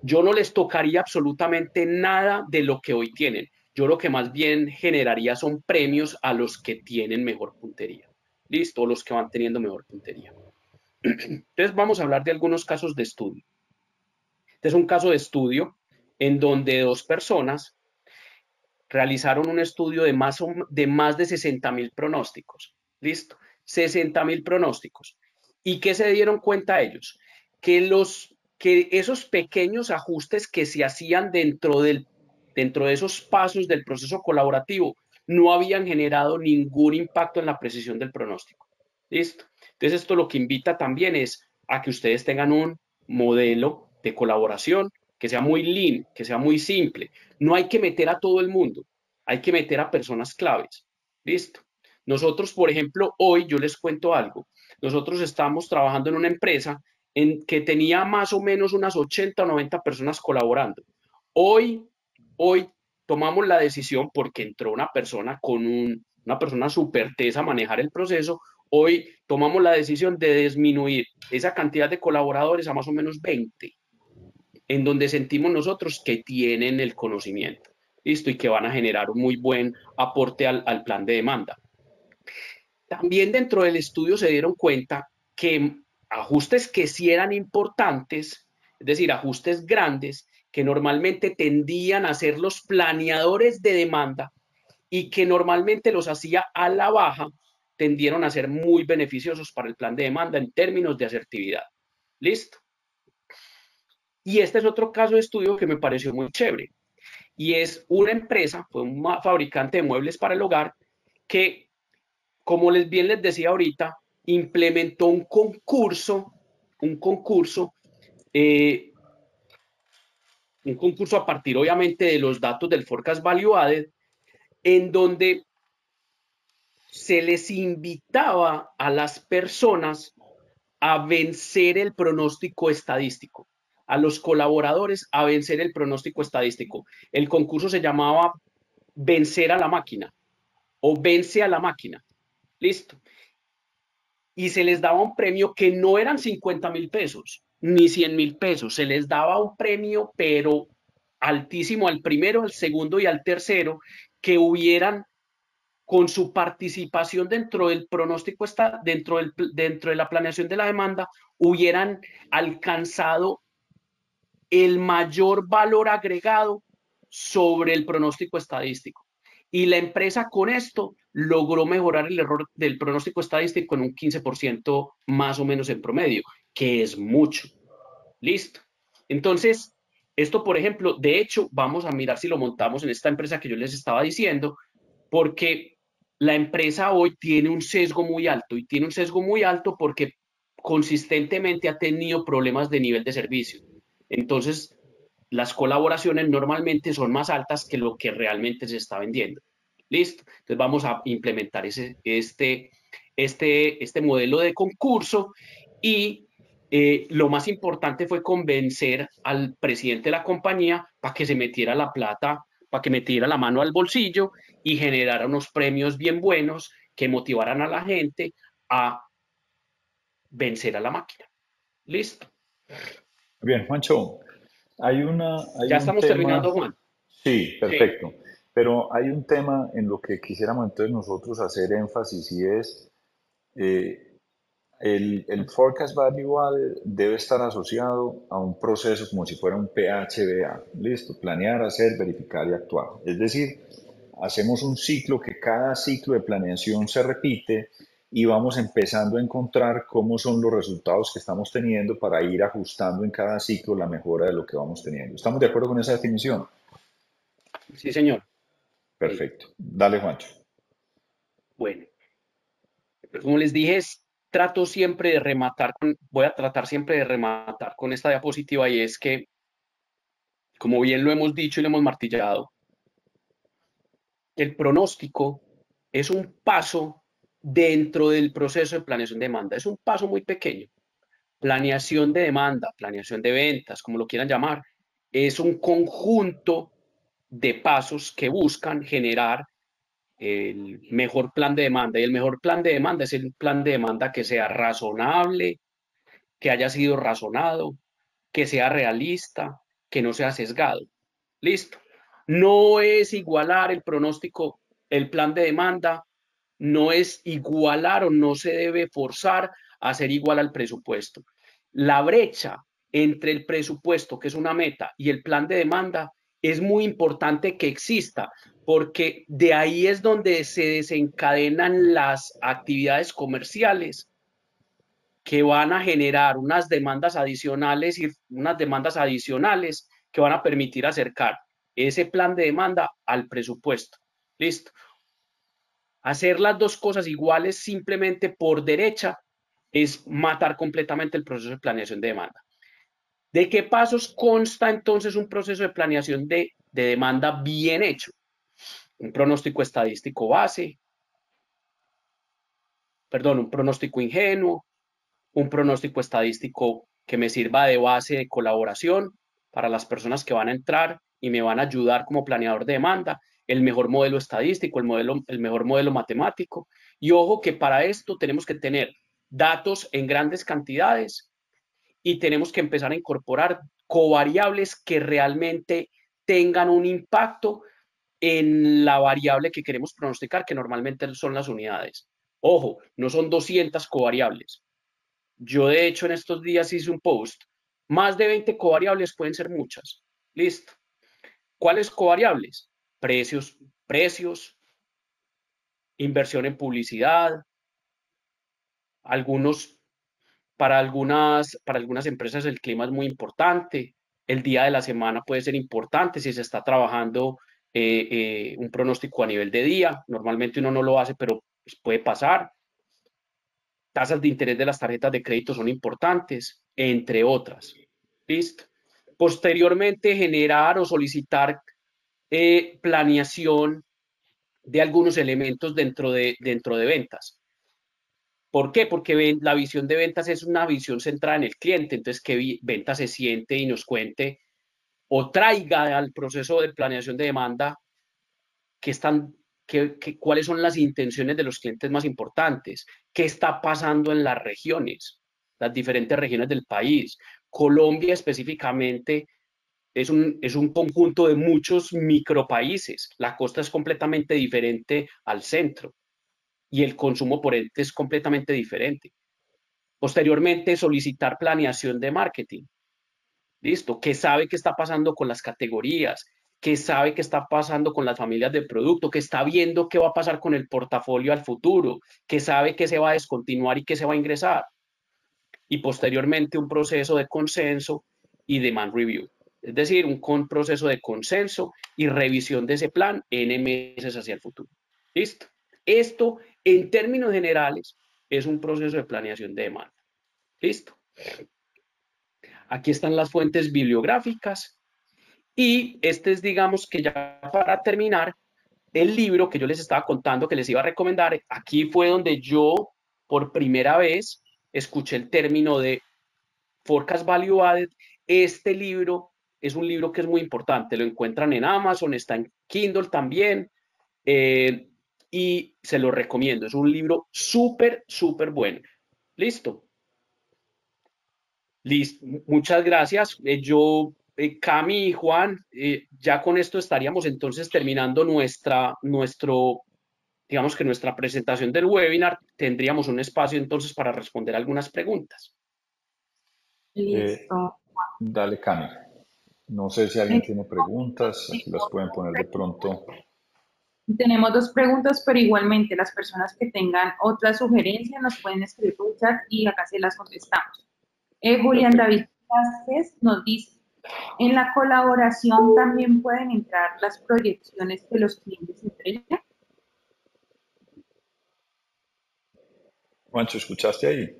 Yo no les tocaría absolutamente nada de lo que hoy tienen. Yo lo que más bien generaría son premios a los que tienen mejor puntería. ¿Listo? Los que van teniendo mejor puntería. Entonces vamos a hablar de algunos casos de estudio. Este es un caso de estudio en donde dos personas realizaron un estudio de más de 60.000 pronósticos. ¿Listo? 60.000 pronósticos. ¿Y qué se dieron cuenta ellos? Que esos pequeños ajustes que se hacían dentro de esos pasos del proceso colaborativo no habían generado ningún impacto en la precisión del pronóstico. ¿Listo? Entonces esto lo que invita también es a que ustedes tengan un modelo de colaboración que sea muy lean, que sea muy simple. No hay que meter a todo el mundo, hay que meter a personas claves. ¿Listo? Nosotros, por ejemplo, hoy yo les cuento algo. Nosotros estamos trabajando en una empresa en que tenía más o menos unas 80 o 90 personas colaborando. Hoy, hoy tomamos la decisión porque entró una persona una persona súper tesa a manejar el proceso. Hoy tomamos la decisión de disminuir esa cantidad de colaboradores a más o menos 20, en donde sentimos nosotros que tienen el conocimiento, ¿listo? Y que van a generar un muy buen aporte al plan de demanda. También dentro del estudio se dieron cuenta que ajustes que sí eran importantes, es decir, ajustes grandes, que normalmente tendían a ser los planeadores de demanda y que normalmente los hacía a la baja, tendieron a ser muy beneficiosos para el plan de demanda en términos de asertividad. ¿Listo? Y este es otro caso de estudio que me pareció muy chévere. Y es una empresa, fue un fabricante de muebles para el hogar, que, como bien les decía ahorita, implementó un concurso, eh, un concurso a partir obviamente de los datos del Forecast Value Added, en donde se les invitaba a las personas a vencer el pronóstico estadístico, a los colaboradores a vencer el pronóstico estadístico. El concurso se llamaba Vencer a la máquina o Vence a la máquina. Listo. Y se les daba un premio que no eran 50.000 pesos ni 100.000 pesos, se les daba un premio, pero altísimo al primero, al segundo y al tercero, que hubieran con su participación dentro del pronóstico, dentro de la planeación de la demanda, hubieran alcanzado el mayor valor agregado sobre el pronóstico estadístico. Y la empresa con esto logró mejorar el error del pronóstico estadístico en un 15% más o menos en promedio, que es mucho. Listo. Entonces, esto, por ejemplo, de hecho, vamos a mirar si lo montamos en esta empresa que yo les estaba diciendo, porque la empresa hoy tiene un sesgo muy alto y tiene un sesgo muy alto porque consistentemente ha tenido problemas de nivel de servicio. Entonces, las colaboraciones normalmente son más altas que lo que realmente se está vendiendo. ¿Listo? Entonces vamos a implementar este modelo de concurso y lo más importante fue convencer al presidente de la compañía para que se metiera la plata, para que metiera la mano al bolsillo y generara unos premios bien buenos que motivaran a la gente a vencer a la máquina. ¿Listo? Bien, Juancho, hay Ya un estamos terminando, tema, Juan. sí, Sí. perfecto, pero hay un tema en lo que quisiéramos entonces nosotros hacer énfasis y es eh, el Forecast Value Added debe estar asociado a un proceso como si fuera un PHBA, listo, planear, hacer, verificar y actuar. Es decir, hacemos un ciclo que cada ciclo de planeación se repite y vamos empezando a encontrar cómo son los resultados que estamos teniendo para ir ajustando en cada ciclo la mejora de lo que vamos teniendo. ¿Estamos de acuerdo con esa definición? Sí, señor. Perfecto. Dale, Juancho. Bueno, pues como les dije, trato siempre de rematar voy a tratar siempre de rematar con esta diapositiva y es que, como bien lo hemos dicho y lo hemos martillado, el pronóstico es un paso dentro del proceso de planeación de demanda. Es un paso muy pequeño. Planeación de demanda, planeación de ventas, como lo quieran llamar, es un conjunto de pasos que buscan generar el mejor plan de demanda. Y el mejor plan de demanda es el plan de demanda que sea razonable, que haya sido razonado, que sea realista, que no sea sesgado. Listo. No es igualar el pronóstico, el plan de demanda, no es igualar o no se debe forzar a ser igual al presupuesto. La brecha entre el presupuesto, que es una meta, y el plan de demanda es muy importante que exista, porque de ahí es donde se desencadenan las actividades comerciales que van a generar unas demandas adicionales y unas demandas adicionales que van a permitir acercar ese plan de demanda al presupuesto. Listo. Hacer las dos cosas iguales simplemente por derecha es matar completamente el proceso de planeación de demanda. ¿De qué pasos consta entonces un proceso de planeación de demanda bien hecho? Un pronóstico estadístico base, perdón, un pronóstico ingenuo, un pronóstico estadístico que me sirva de base de colaboración para las personas que van a entrar y me van a ayudar como planeador de demanda, el mejor modelo estadístico, el mejor modelo matemático. Y ojo que para esto tenemos que tener datos en grandes cantidades y tenemos que empezar a incorporar covariables que realmente tengan un impacto en la variable que queremos pronosticar, que normalmente son las unidades. Ojo, no son 200 covariables, yo, de hecho, en estos días hice un post. Más de 20 covariables pueden ser muchas. Listo. ¿Cuáles covariables? Precios, inversión en publicidad, algunos, para algunas empresas el clima es muy importante, el día de la semana puede ser importante si se está trabajando un pronóstico a nivel de día. Normalmente uno no lo hace, pero pues, puede pasar. Tasas de interés de las tarjetas de crédito son importantes, entre otras. ¿Listo? Posteriormente, generar o solicitar planeación de algunos elementos dentro de ventas. ¿Por qué? Porque la visión de ventas es una visión centrada en el cliente. Entonces, que venta se siente y nos cuente o traiga al proceso de planeación de demanda qué están, cuáles son las intenciones de los clientes más importantes, qué está pasando en las regiones, las diferentes regiones del país. Colombia específicamente es un conjunto de muchos micropaíses. La costa es completamente diferente al centro y el consumo por ente es completamente diferente. Posteriormente, solicitar planeación de marketing. Listo, ¿qué sabe qué está pasando con las categorías? ¿Qué sabe qué está pasando con las familias de producto? ¿Qué está viendo qué va a pasar con el portafolio al futuro? ¿Qué sabe qué se va a descontinuar y qué se va a ingresar? Y posteriormente un proceso de consenso y demand review. Es decir, un proceso de consenso y revisión de ese plan N meses hacia el futuro. ¿Listo? Esto, en términos generales, es un proceso de planeación de demanda. ¿Listo? Aquí están las fuentes bibliográficas y este es, digamos que ya para terminar, el libro que yo les estaba contando que les iba a recomendar. Aquí fue donde yo por primera vez escuché el término de Forecast Value Added. Este libro es un libro que es muy importante, lo encuentran en Amazon, está en Kindle también, y se lo recomiendo, es un libro súper, súper bueno. Listo. Listo, muchas gracias. Cami y Juan, ya con esto estaríamos entonces terminando digamos que nuestra presentación del webinar. Tendríamos un espacio entonces para responder algunas preguntas. Eh, Listo. Dale, Cami. No sé si alguien tiene preguntas, aquí las pueden poner de pronto Tenemos dos preguntas, pero igualmente las personas que tengan otras sugerencias nos pueden escribir por chat y acá se las contestamos. Julián Perfecto. David Vázquez nos dice, en la colaboración también pueden entrar las proyecciones que los clientes entregan. Juancho, ¿escuchaste ahí?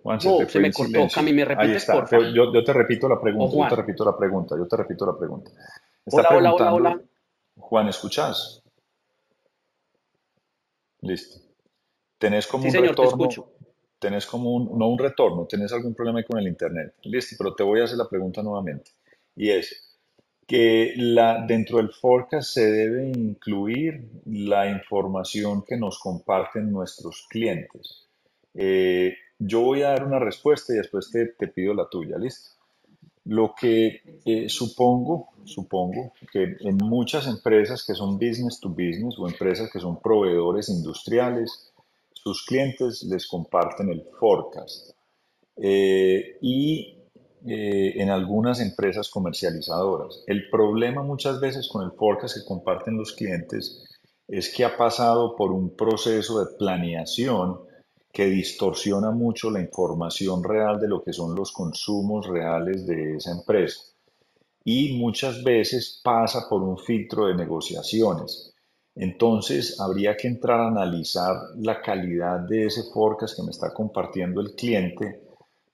Juan, se te No, se fue me en cortó. silencio. Cami, ¿me Ahí repites, está. porfa? Yo te repito la O pregunta, yo te Juan. repito la pregunta, yo te repito la pregunta. Está Hola, hola, hola, hola. preguntando, Juan, ¿escuchás? Listo. Tenés como Sí, un señor, te retorno, escucho. tenés como no un retorno, tenés algún problema ahí con el internet. Listo, pero te voy a hacer la pregunta nuevamente. Y es que dentro del forecast se debe incluir la información que nos comparten nuestros clientes. Yo voy a dar una respuesta y después te pido la tuya, ¿listo? Lo que supongo que en muchas empresas que son business to business o empresas que son proveedores industriales, sus clientes les comparten el forecast. Y en algunas empresas comercializadoras. El problema muchas veces con el forecast que comparten los clientes es que ha pasado por un proceso de planeación que distorsiona mucho la información real de lo que son los consumos reales de esa empresa y muchas veces pasa por un filtro de negociaciones. Entonces, habría que entrar a analizar la calidad de ese forecast que me está compartiendo el cliente,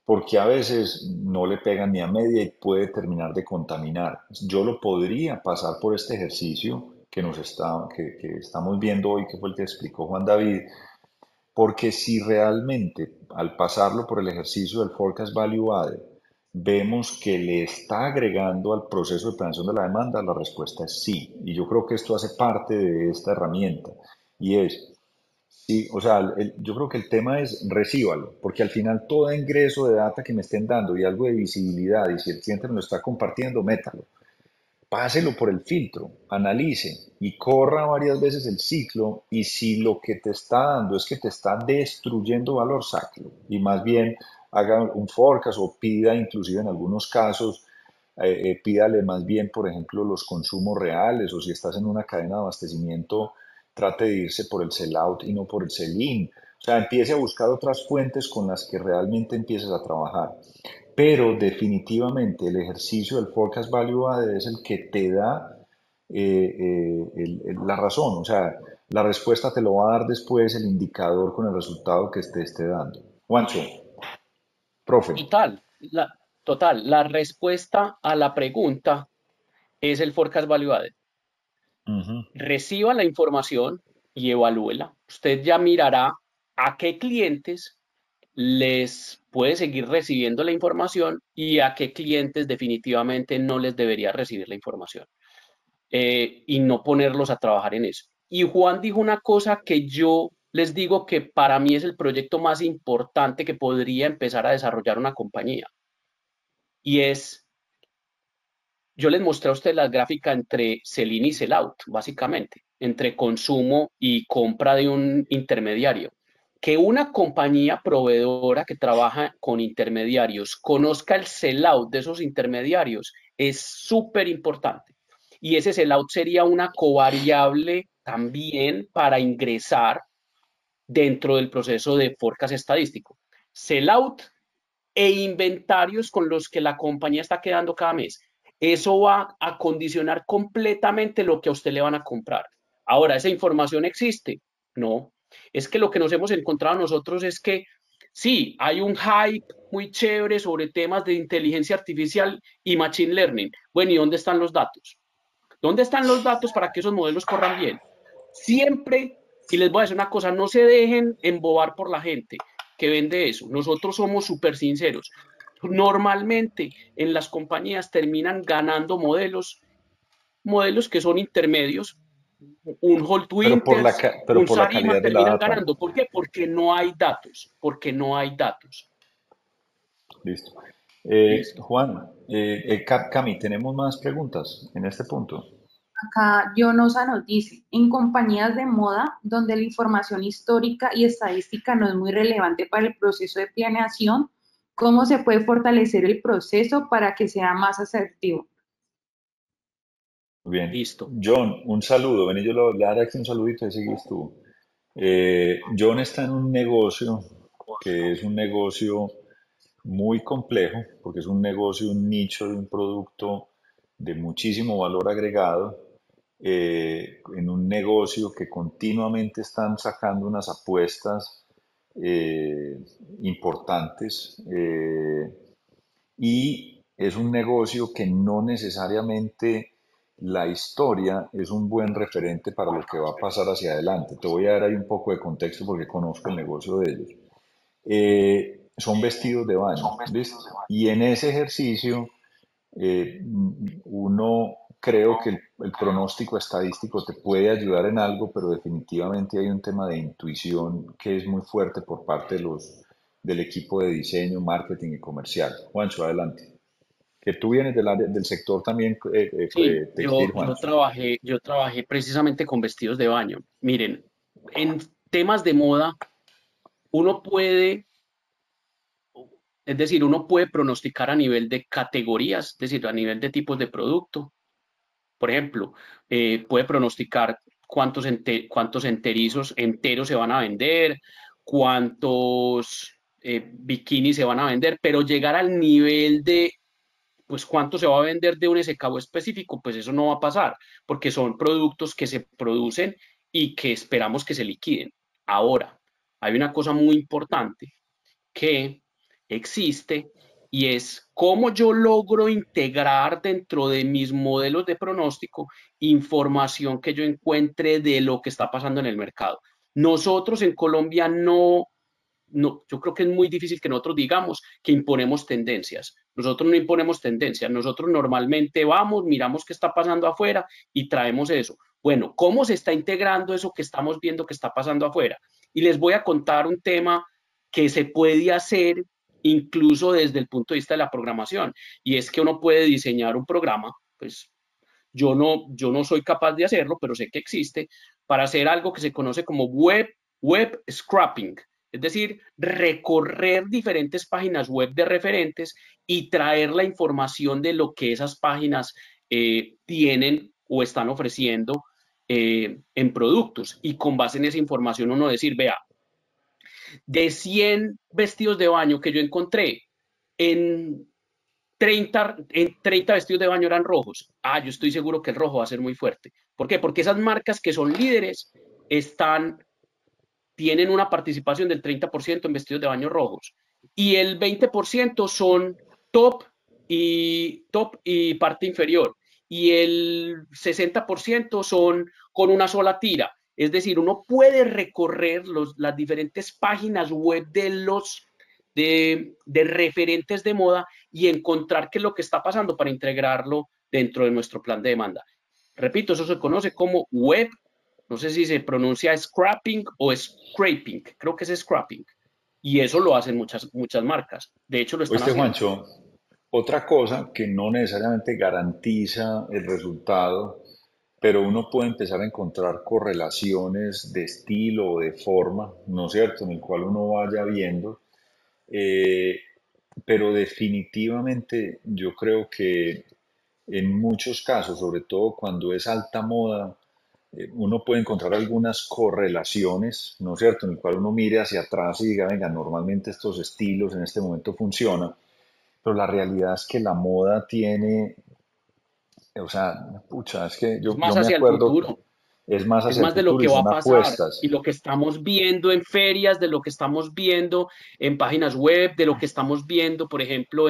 porque a veces no le pega ni a media y puede terminar de contaminar. Yo lo podría pasar por este ejercicio que estamos viendo hoy, que fue el que explicó Juan David, porque si realmente al pasarlo por el ejercicio del Forecast Value Added vemos que le está agregando al proceso de planeación de la demanda, la respuesta es sí. Y yo creo que esto hace parte de esta herramienta. Y es, sí, o sea, yo creo que el tema es recíbalo, porque al final todo ingreso de data que me estén dando y algo de visibilidad, y si el cliente me lo está compartiendo, métalo. Páselo por el filtro, analice y corra varias veces el ciclo y si lo que te está dando es que te está destruyendo valor, sáquelo y más bien haga un forecast o pida inclusive en algunos casos, pídale más bien, por ejemplo, los consumos reales o si estás en una cadena de abastecimiento, trate de irse por el sell-out y no por el sell-in. O sea, empiece a buscar otras fuentes con las que realmente empieces a trabajar. Pero definitivamente el ejercicio del forecast value added es el que te da la razón, o sea, la respuesta te lo va a dar después el indicador con el resultado que te esté dando. Juancho, profe. Total, la respuesta a la pregunta es el forecast value added. Ujú. Reciba la información y evalúela. Usted ya mirará a qué clientes les puede seguir recibiendo la información y a qué clientes definitivamente no les debería recibir la información. Y no ponerlos a trabajar en eso. Y Juan dijo una cosa que yo les digo que para mí es el proyecto más importante que podría empezar a desarrollar una compañía. Y es, yo les mostré a ustedes la gráfica entre sell-in y sell-out, básicamente, entre consumo y compra de un intermediario. Que una compañía proveedora que trabaja con intermediarios conozca el sell-out de esos intermediarios es súper importante. Y ese sell-out sería una covariable también para ingresar dentro del proceso de forecast estadístico. Sell-out e inventarios con los que la compañía está quedando cada mes. Eso va a condicionar completamente lo que a usted le van a comprar. Ahora, ¿esa información existe? No. Es que lo que nos hemos encontrado nosotros es que sí, hay un hype muy chévere sobre temas de inteligencia artificial y machine learning. Bueno, ¿y dónde están los datos? ¿Dónde están los datos para que esos modelos corran bien? Siempre, y les voy a decir una cosa, no se dejen embobar por la gente que vende eso. Nosotros somos súper sinceros. Normalmente en las compañías terminan ganando modelos que son intermedios, un Holt Winters, Pero un por la Sarima calidad de la terminan data. ganando. ¿Por qué? Porque no hay datos, porque no hay datos. Listo. Listo. Juan, Cami, ¿tenemos más preguntas en este punto? Acá Jonosa nos dice, en compañías de moda donde la información histórica y estadística no es muy relevante para el proceso de planeación, ¿Cómo se puede fortalecer el proceso para que sea más asertivo? Muy bien. Listo. John, un saludo. Ven, y yo le daré aquí un saludito y seguís tú. John está en un negocio que es un negocio muy complejo, porque es un negocio, un nicho de un producto de muchísimo valor agregado, en un negocio que continuamente están sacando unas apuestas eh, importantes, y es un negocio que no necesariamente la historia es un buen referente para lo que va a pasar hacia adelante. Te voy a dar ahí un poco de contexto porque conozco el negocio de ellos. Son vestidos de baño, ¿listo? Y en ese ejercicio, uno creo que el pronóstico estadístico te puede ayudar en algo, pero definitivamente hay un tema de intuición que es muy fuerte por parte del equipo de diseño, marketing y comercial. Juancho, adelante. Que tú vienes del sector también, Sí, textil, yo Juancho. trabajé precisamente con vestidos de baño. Miren, en temas de moda, uno puede, es decir, uno puede pronosticar a nivel de categorías, es decir, a nivel de tipos de producto. Por ejemplo, puede pronosticar cuántos enterizos enteros se van a vender, cuántos bikinis se van a vender, pero llegar al nivel de pues cuánto se va a vender de un SKU específico, pues eso no va a pasar, porque son productos que se producen y que esperamos que se liquiden. Ahora, hay una cosa muy importante que existe y es cómo yo logro integrar dentro de mis modelos de pronóstico información que yo encuentre de lo que está pasando en el mercado. Nosotros en Colombia no, yo creo que es muy difícil que nosotros digamos que imponemos tendencias. Nosotros no imponemos tendencias. Nosotros normalmente vamos, miramos qué está pasando afuera y traemos eso. Bueno, ¿cómo se está integrando eso que estamos viendo que está pasando afuera? Y les voy a contar un tema que se puede hacer incluso desde el punto de vista de la programación. Y es que uno puede diseñar un programa, pues yo no soy capaz de hacerlo, pero sé que existe, para hacer algo que se conoce como web scrapping, es decir, recorrer diferentes páginas web de referentes y traer la información de lo que esas páginas tienen o están ofreciendo en productos. Y con base en esa información uno decir, vea, de 100 vestidos de baño que yo encontré, en en 30 vestidos de baño eran rojos. Ah, yo estoy seguro que el rojo va a ser muy fuerte. ¿Por qué? Porque esas marcas que son líderes tienen una participación del 30% en vestidos de baño rojos. Y el 20% son top top y parte inferior. Y el 60% son con una sola tira. Es decir, uno puede recorrer las diferentes páginas web de referentes de moda y encontrar qué es lo que está pasando para integrarlo dentro de nuestro plan de demanda. Repito, eso se conoce como web, no sé si se pronuncia scrapping o scraping, creo que es scrapping. Y eso lo hacen muchas marcas. De hecho, lo están Oíste, haciendo. Juancho, otra cosa que no necesariamente garantiza el resultado, pero uno puede empezar a encontrar correlaciones de estilo o de forma, ¿no es cierto?, en el cual uno vaya viendo. Eh, pero definitivamente yo creo que en muchos casos, sobre todo cuando es alta moda, uno puede encontrar algunas correlaciones, ¿no es cierto?, en el cual uno mire hacia atrás y diga, venga, normalmente estos estilos en este momento funcionan, pero la realidad es que la moda tiene, o sea, pucha, es que Es yo más me hacia el acuerdo, futuro. es más Es hacia el más de lo futuro que y va son a pasar y apuestas. lo que estamos viendo en ferias, de lo que estamos viendo en páginas web, de lo que estamos viendo, por ejemplo,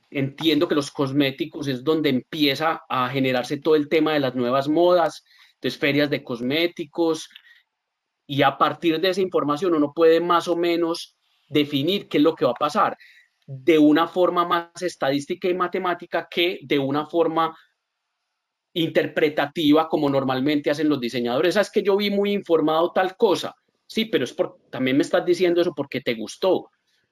entiendo que los cosméticos es donde empieza a generarse todo el tema de las nuevas modas, entonces ferias de cosméticos, y a partir de esa información uno puede más o menos definir qué es lo que va a pasar de una forma más estadística y matemática que de una forma interpretativa como normalmente hacen los diseñadores. Es que yo vi muy informado tal cosa. Sí, pero también me estás diciendo eso porque te gustó.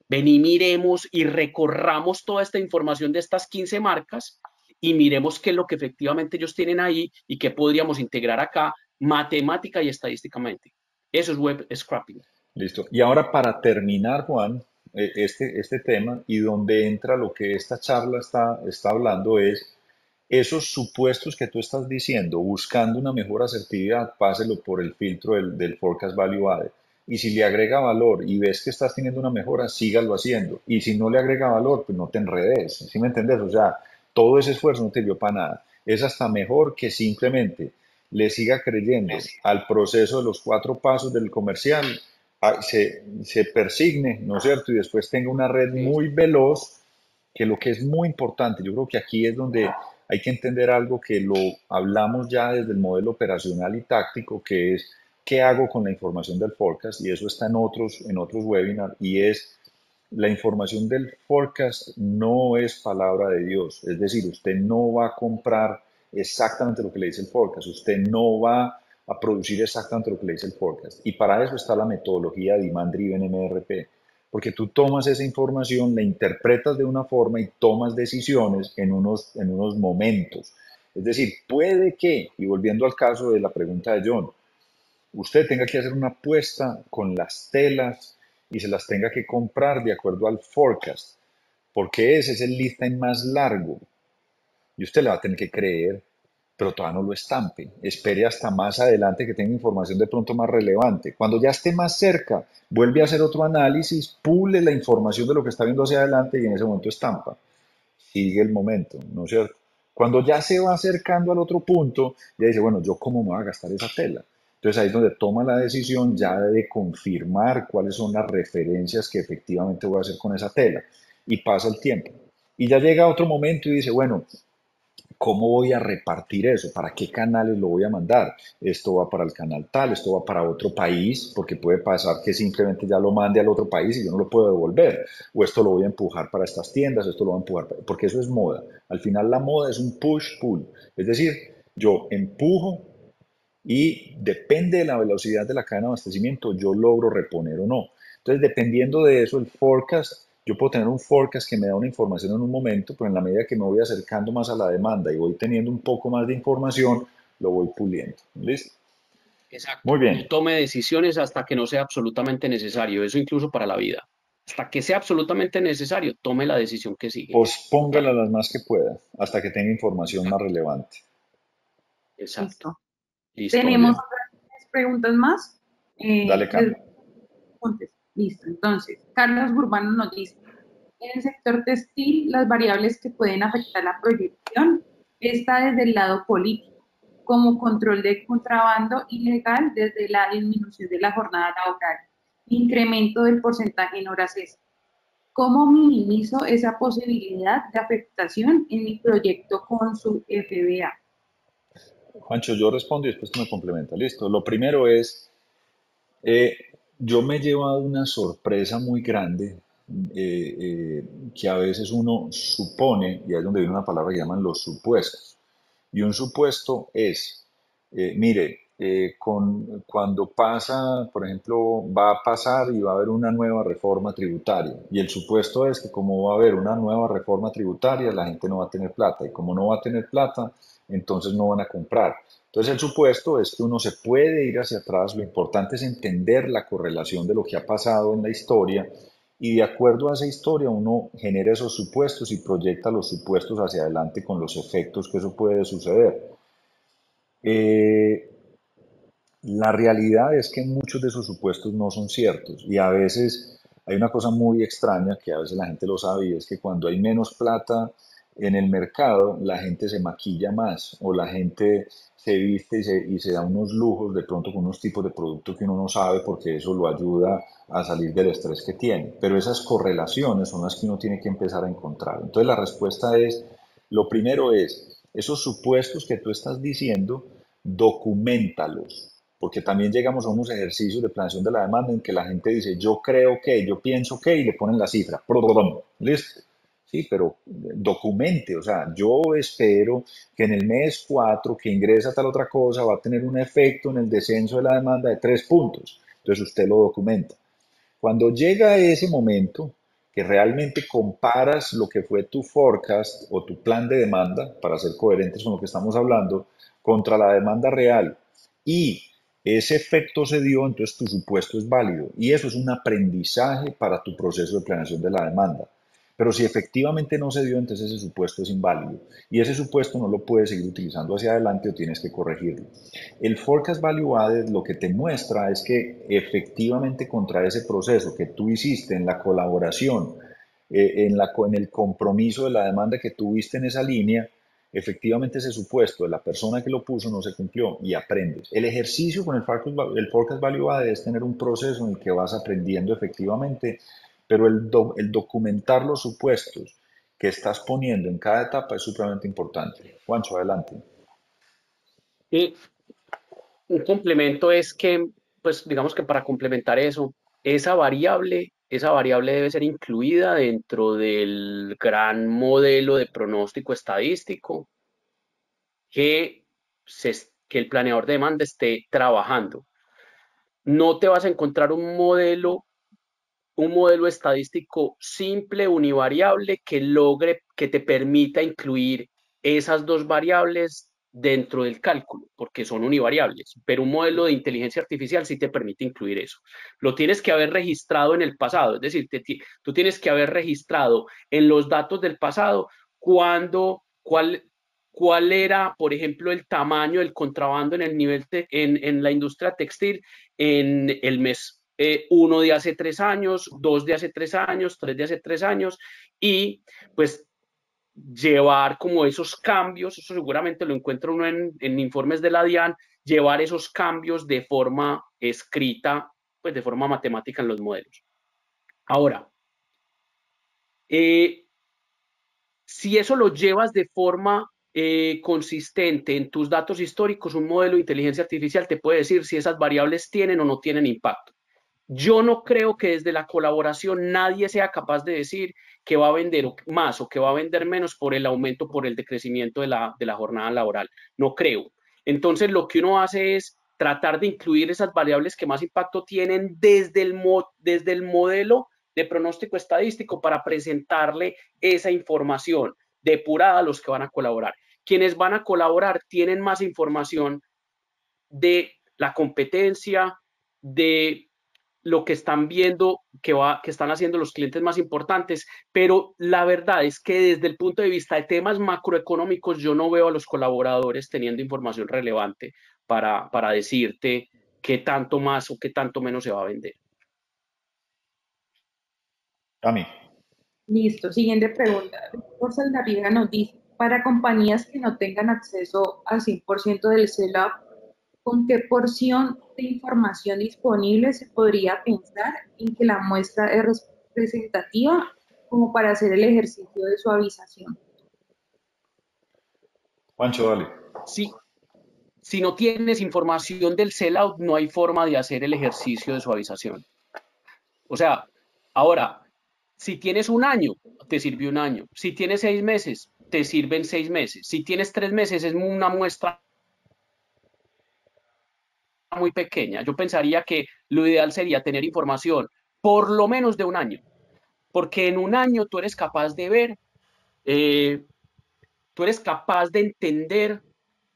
Ven y miremos y recorramos toda esta información de estas 15 marcas y miremos qué es lo que efectivamente ellos tienen ahí y qué podríamos integrar acá matemática y estadísticamente. Eso es web scrapping. Listo. Y ahora para terminar, Juan, este tema, y donde entra lo que esta charla está hablando es esos supuestos que tú estás diciendo, buscando una mejor asertividad, páselo por el filtro del Forecast Value Added. Y si le agrega valor y ves que estás teniendo una mejora, sígalo haciendo. Y si no le agrega valor, pues no te enredes. ¿Sí me entendés? O sea, todo ese esfuerzo no te dio para nada. Es hasta mejor que simplemente le siga creyendo al proceso de los 4 pasos del comercial, se persigne, ¿no es cierto? Y después tenga una red Sí. muy veloz, que lo que es muy importante, yo creo que aquí es donde hay que entender algo que lo hablamos ya desde el modelo operacional y táctico, que es qué hago con la información del forecast, y eso está en otros webinars, y es la información del forecast no es palabra de Dios, es decir, usted no va a comprar exactamente lo que le dice el forecast, usted no va a producir exactamente lo que le dice el forecast, y para eso está la metodología Demand Driven MRP, porque tú tomas esa información, la interpretas de una forma y tomas decisiones en unos momentos. Es decir, puede que, y volviendo al caso de la pregunta de John, usted tenga que hacer una apuesta con las telas y se las tenga que comprar de acuerdo al forecast, porque ese es el lead time más largo y usted le va a tener que creer, pero todavía no lo estampe. Espere hasta más adelante que tenga información de pronto más relevante. Cuando ya esté más cerca, vuelve a hacer otro análisis, pule la información de lo que está viendo hacia adelante y en ese momento estampa. Sigue el momento, ¿no es cierto? Cuando ya se va acercando al otro punto, ya dice, bueno, ¿yo cómo me voy a gastar esa tela? Entonces ahí es donde toma la decisión ya de confirmar cuáles son las referencias que efectivamente voy a hacer con esa tela. Y pasa el tiempo. Y ya llega otro momento y dice, bueno, ¿cómo voy a repartir eso? ¿Para qué canales lo voy a mandar? Esto va para el canal tal, esto va para otro país, porque puede pasar que simplemente ya lo mande al otro país y yo no lo puedo devolver. O esto lo voy a empujar para estas tiendas, esto lo voy a empujar, porque eso es moda. Al final la moda es un push-pull. Es decir, yo empujo y depende de la velocidad de la cadena de abastecimiento, yo logro reponer o no. Entonces, dependiendo de eso, el forecast, yo puedo tener un forecast que me da una información en un momento, pero en la medida que me voy acercando más a la demanda y voy teniendo un poco más de información, lo voy puliendo. ¿Listo? Muy Exacto. No bien. tome decisiones hasta que no sea absolutamente necesario. Eso incluso para la vida. Hasta que sea absolutamente necesario, tome la decisión que sigue. Pospóngala Total. las más que pueda hasta que tenga información más Exacto. relevante. Exacto. Listo. Listo. Muy Tenemos bien. otras 3 preguntas más. Dale, Les Cami. contesto. Listo. Entonces, Carlos Urbano nos dice, en el sector textil, las variables que pueden afectar la proyección está desde el lado político, como control de contrabando ilegal desde la disminución de la jornada laboral, incremento del porcentaje en horas extras. ¿Cómo minimizo esa posibilidad de afectación en mi proyecto con su FBA? Juancho, yo respondo y después tú me complementa. Listo. Lo primero es, Eh, yo me he llevado una sorpresa muy grande, que a veces uno supone, y ahí es donde viene una palabra que llaman los supuestos. Y un supuesto es, mire, cuando pasa, por ejemplo, va a pasar y va a haber una nueva reforma tributaria. Y el supuesto es que como va a haber una nueva reforma tributaria, la gente no va a tener plata. Y como no va a tener plata, entonces no van a comprar. Entonces el supuesto es que uno se puede ir hacia atrás. Lo importante es entender la correlación de lo que ha pasado en la historia y de acuerdo a esa historia uno genera esos supuestos y proyecta los supuestos hacia adelante con los efectos que eso puede suceder. Eh, la realidad es que muchos de esos supuestos no son ciertos y a veces hay una cosa muy extraña que a veces la gente lo sabe y es que cuando hay menos plata en el mercado, la gente se maquilla más o la gente se viste y se da unos lujos de pronto con unos tipos de productos que uno no sabe porque eso lo ayuda a salir del estrés que tiene. Pero esas correlaciones son las que uno tiene que empezar a encontrar. Entonces la respuesta es, lo primero es, esos supuestos que tú estás diciendo, documentalos, porque también llegamos a unos ejercicios de planeación de la demanda en que la gente dice, yo creo que, yo pienso que, y le ponen la cifra. ¿Listo? Sí, pero documente, o sea, yo espero que en el mes 4 que ingresa tal otra cosa va a tener un efecto en el descenso de la demanda de 3 puntos. Entonces usted lo documenta. Cuando llega ese momento, que realmente comparas lo que fue tu forecast o tu plan de demanda, para ser coherentes con lo que estamos hablando, contra la demanda real y ese efecto se dio, entonces tu supuesto es válido. Y eso es un aprendizaje para tu proceso de planeación de la demanda. Pero si efectivamente no se dio, entonces ese supuesto es inválido. Y ese supuesto no lo puedes seguir utilizando hacia adelante o tienes que corregirlo. El Forecast Value Added lo que te muestra es que efectivamente contra ese proceso que tú hiciste en la colaboración, en el compromiso de la demanda que tuviste en esa línea, efectivamente ese supuesto de la persona que lo puso no se cumplió y aprendes. El ejercicio con el Forecast Value Added es tener un proceso en el que vas aprendiendo efectivamente, pero el documentar los supuestos que estás poniendo en cada etapa es supremamente importante. Juancho, adelante. Y un complemento es que, pues digamos que para complementar eso, esa variable debe ser incluida dentro del gran modelo de pronóstico estadístico que, que el planeador de demanda esté trabajando. No te vas a encontrar un modelo estadístico simple, univariable, que logre, que te permita incluir esas dos variables dentro del cálculo, porque son univariables, pero un modelo de inteligencia artificial sí te permite incluir eso. Lo tienes que haber registrado en el pasado, es decir, tú tienes que haber registrado en los datos del pasado cuál era, por ejemplo, el tamaño del contrabando en el nivel en la industria textil en el mes 1 de hace 3 años, 2 de hace 3 años, 3 de hace 3 años, y pues llevar como esos cambios, eso seguramente lo encuentra uno en informes de la DIAN, llevar esos cambios de forma escrita, pues de forma matemática en los modelos. Ahora, si eso lo llevas de forma consistente en tus datos históricos, un modelo de inteligencia artificial te puede decir si esas variables tienen o no tienen impacto. Yo no creo que desde la colaboración nadie sea capaz de decir que va a vender más o que va a vender menos por el aumento, por el decrecimiento de la jornada laboral. No creo. Entonces, lo que uno hace es tratar de incluir esas variables que más impacto tienen desde el modelo de pronóstico estadístico para presentarle esa información depurada a los que van a colaborar. Quienes van a colaborar tienen más información de la competencia, de lo que están viendo que están haciendo los clientes más importantes, pero la verdad es que desde el punto de vista de temas macroeconómicos yo no veo a los colaboradores teniendo información relevante para decirte qué tanto más o qué tanto menos se va a vender. A mí. Listo, siguiente pregunta. Por Saldarriga nos dice, para compañías que no tengan acceso al 100% del CELAP, ¿con qué porción de información disponible se podría pensar en que la muestra es representativa como para hacer el ejercicio de suavización? Juancho, dale. Si no tienes información del sellout, no hay forma de hacer el ejercicio de suavización. O sea, ahora, si tienes un año, te sirve un año. Si tienes 6 meses, te sirven 6 meses. Si tienes 3 meses, es una muestra muy pequeña. Yo pensaría que lo ideal sería tener información por lo menos de un año, porque en un año tú eres capaz de ver, eh, tú eres capaz de entender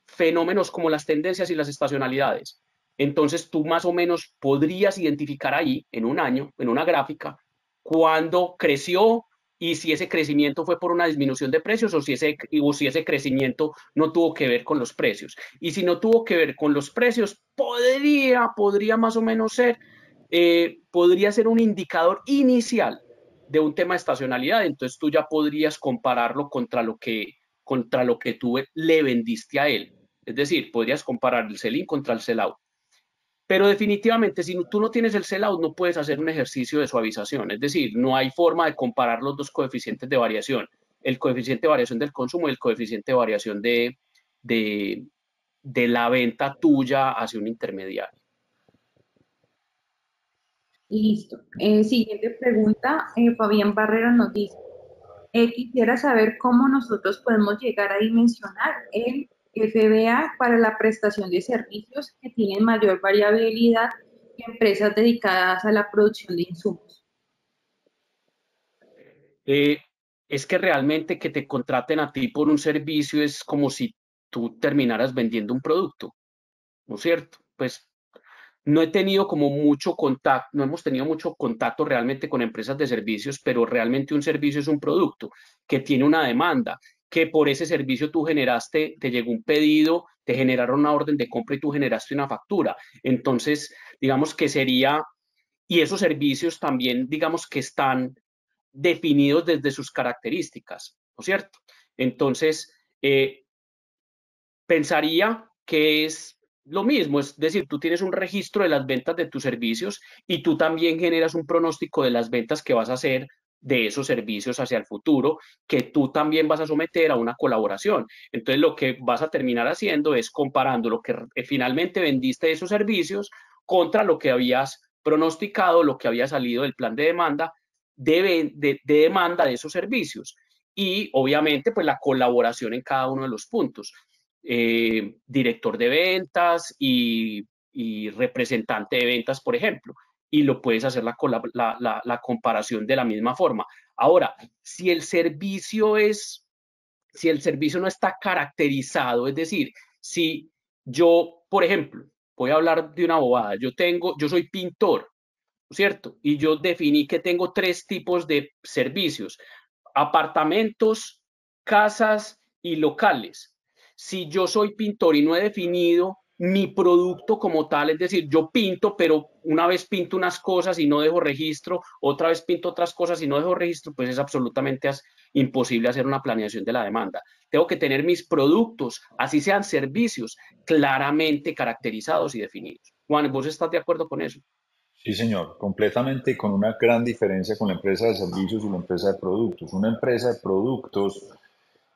fenómenos como las tendencias y las estacionalidades. Entonces tú más o menos podrías identificar ahí, en un año, en una gráfica, cuándo creció y si ese crecimiento fue por una disminución de precios o si ese crecimiento no tuvo que ver con los precios. Y si no tuvo que ver con los precios, podría más o menos podría ser un indicador inicial de un tema de estacionalidad. Entonces tú ya podrías compararlo contra lo que tú le vendiste a él. Es decir, podrías comparar el sell-in contra el sell-out. Pero definitivamente, si tú no tienes el sell-out, no puedes hacer un ejercicio de suavización. Es decir, no hay forma de comparar los dos coeficientes de variación. El coeficiente de variación del consumo y el coeficiente de variación de, de la venta tuya hacia un intermediario. Listo. Siguiente pregunta. Fabián Barrera nos dice, quisiera saber cómo nosotros podemos llegar a dimensionar el FBA para la prestación de servicios que tienen mayor variabilidad que empresas dedicadas a la producción de insumos. Eh, es que realmente que te contraten a ti por un servicio es como si tú terminaras vendiendo un producto, ¿no es cierto? Pues no he tenido como mucho contacto, no hemos tenido mucho contacto realmente con empresas de servicios, pero realmente un servicio es un producto que tiene una demanda, que por ese servicio tú generaste, te llegó un pedido, te generaron una orden de compra y tú generaste una factura. Entonces, digamos que sería, y esos servicios también, digamos que están definidos desde sus características, ¿no es cierto? Entonces, pensaría que es lo mismo, es decir, tú tienes un registro de las ventas de tus servicios y tú también generas un pronóstico de las ventas que vas a hacer de esos servicios hacia el futuro, que tú también vas a someter a una colaboración. Entonces, lo que vas a terminar haciendo es comparando lo que finalmente vendiste de esos servicios contra lo que habías pronosticado, lo que había salido del plan de demanda de demanda de esos servicios. Y obviamente, pues la colaboración en cada uno de los puntos. Director de ventas y representante de ventas, por ejemplo, y lo puedes hacer la comparación de la misma forma. Ahora, si el servicio no está caracterizado, es decir, si yo, por ejemplo, voy a hablar de una bobada, yo soy pintor, ¿cierto? Y yo definí que tengo tres tipos de servicios: apartamentos, casas y locales. Si yo soy pintor y no he definido mi producto como tal, es decir, yo pinto, pero una vez pinto unas cosas y no dejo registro, otra vez pinto otras cosas y no dejo registro, pues es absolutamente imposible hacer una planeación de la demanda. Tengo que tener mis productos, así sean servicios, claramente caracterizados y definidos. Juan, ¿vos estás de acuerdo con eso? Sí, señor, completamente, con una gran diferencia con la empresa de servicios y la empresa de productos. Una empresa de productos,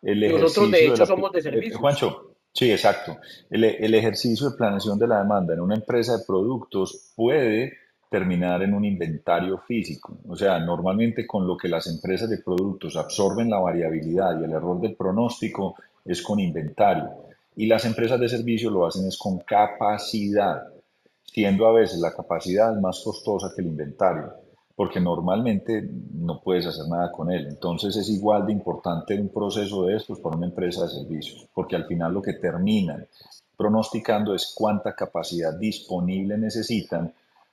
el Nosotros, de ejercicio de hecho, la... somos de servicios. Juancho, sí, exacto. El ejercicio de planeación de la demanda en una empresa de productos puede terminar en un inventario físico. O sea, normalmente con lo que las empresas de productos absorben la variabilidad y el error del pronóstico es con inventario. Y las empresas de servicio lo hacen es con capacidad, siendo a veces la capacidad más costosa que el inventario, porque normalmente no puedes hacer nada con él. Entonces es igual de importante un proceso de estos para una empresa de servicios, porque al final lo que terminan pronosticando es cuánta capacidad disponible necesitan,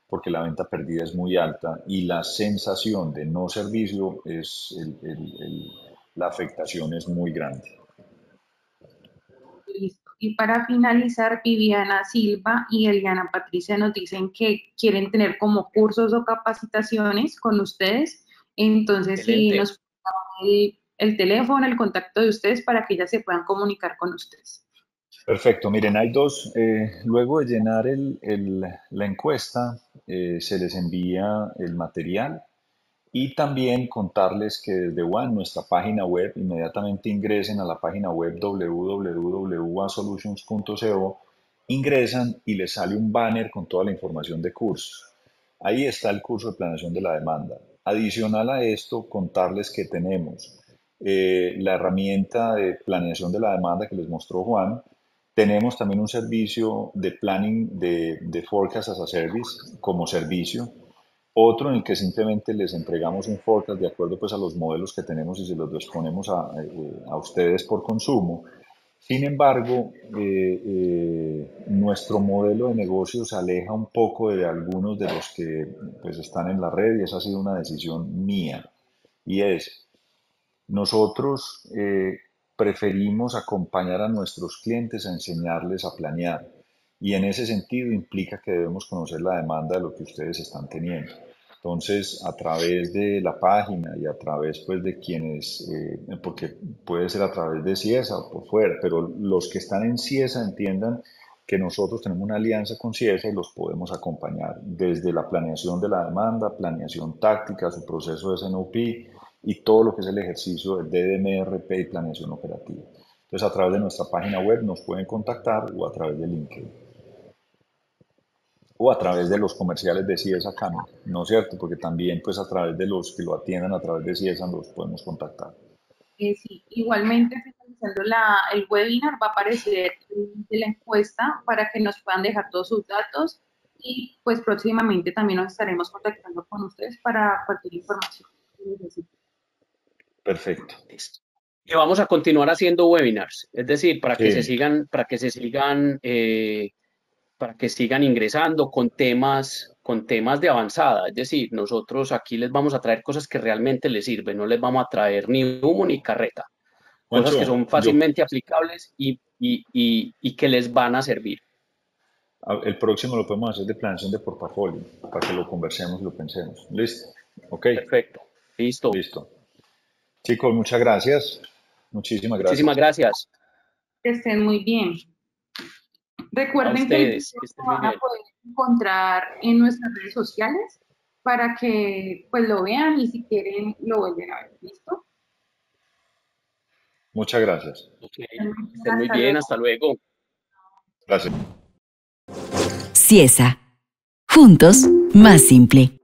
porque la venta perdida es muy alta y la sensación de no servicio es la afectación es muy grande. Listo. Y para finalizar, Viviana Silva y Eliana Patricia nos dicen que quieren tener como cursos o capacitaciones con ustedes. Entonces, si Excelente. nos pueden dar el teléfono, el contacto de ustedes para que ellas se puedan comunicar con ustedes. Perfecto, miren, hay dos, luego de llenar la encuesta, se les envía el material y también contarles que desde WAN, nuestra página web, inmediatamente ingresen a la página web www.wansolutions.co, ingresan y les sale un banner con toda la información de cursos. Ahí está el curso de planeación de la demanda. Adicional a esto, contarles que tenemos la herramienta de planeación de la demanda que les mostró Juan. Tenemos también un servicio de planning de Forecast as a Service como servicio, otro en el que simplemente les entregamos un forecast de acuerdo pues a los modelos que tenemos y se los disponemos a ustedes por consumo. Sin embargo, nuestro modelo de negocio se aleja un poco de algunos de los que pues, están en la red y esa ha sido una decisión mía. Y es, nosotros preferimos acompañar a nuestros clientes a enseñarles a planear y en ese sentido implica que debemos conocer la demanda de lo que ustedes están teniendo. Entonces, a través de la página y a través pues de quienes, porque puede ser a través de CIESA o por fuera, pero los que están en CIESA entiendan que nosotros tenemos una alianza con CIESA y los podemos acompañar desde la planeación de la demanda, planeación táctica, su proceso de SNOP, y todo lo que es el ejercicio del DDMRP y planeación operativa. Entonces, a través de nuestra página web nos pueden contactar o a través de LinkedIn o a través de los comerciales de CIESA Cami, ¿no es cierto? Porque también, pues, a través de los que lo atiendan a través de CIESA los podemos contactar. Sí, igualmente, finalizando el webinar, va a aparecer el link de la encuesta para que nos puedan dejar todos sus datos y pues próximamente también nos estaremos contactando con ustedes para cualquier información que necesiten. Perfecto. Listo. Y vamos a continuar haciendo webinars, es decir, Sí, para que se sigan para que sigan ingresando con temas de avanzada. Es decir, nosotros aquí les vamos a traer cosas que realmente les sirven, no les vamos a traer ni humo ni carreta, cosas que Juancho, son fácilmente aplicables y que les van a servir. el próximo lo podemos hacer de planeación de portafolio, para que lo conversemos y lo pensemos. ¿Listo? Ok, Perfecto, listo. listo. Chicos, muchas gracias. Muchísimas Muchísimas gracias. gracias Que estén muy bien. a Recuerden que el ustedes, video que estén lo muy van a bien. poder encontrar en nuestras redes sociales para que pues lo vean y si quieren lo vuelven a ver. ¿Listo? Muchas gracias. Ok, estén muy Hasta bien, luego. hasta luego. Gracias. Ciesa. Juntos, más simple.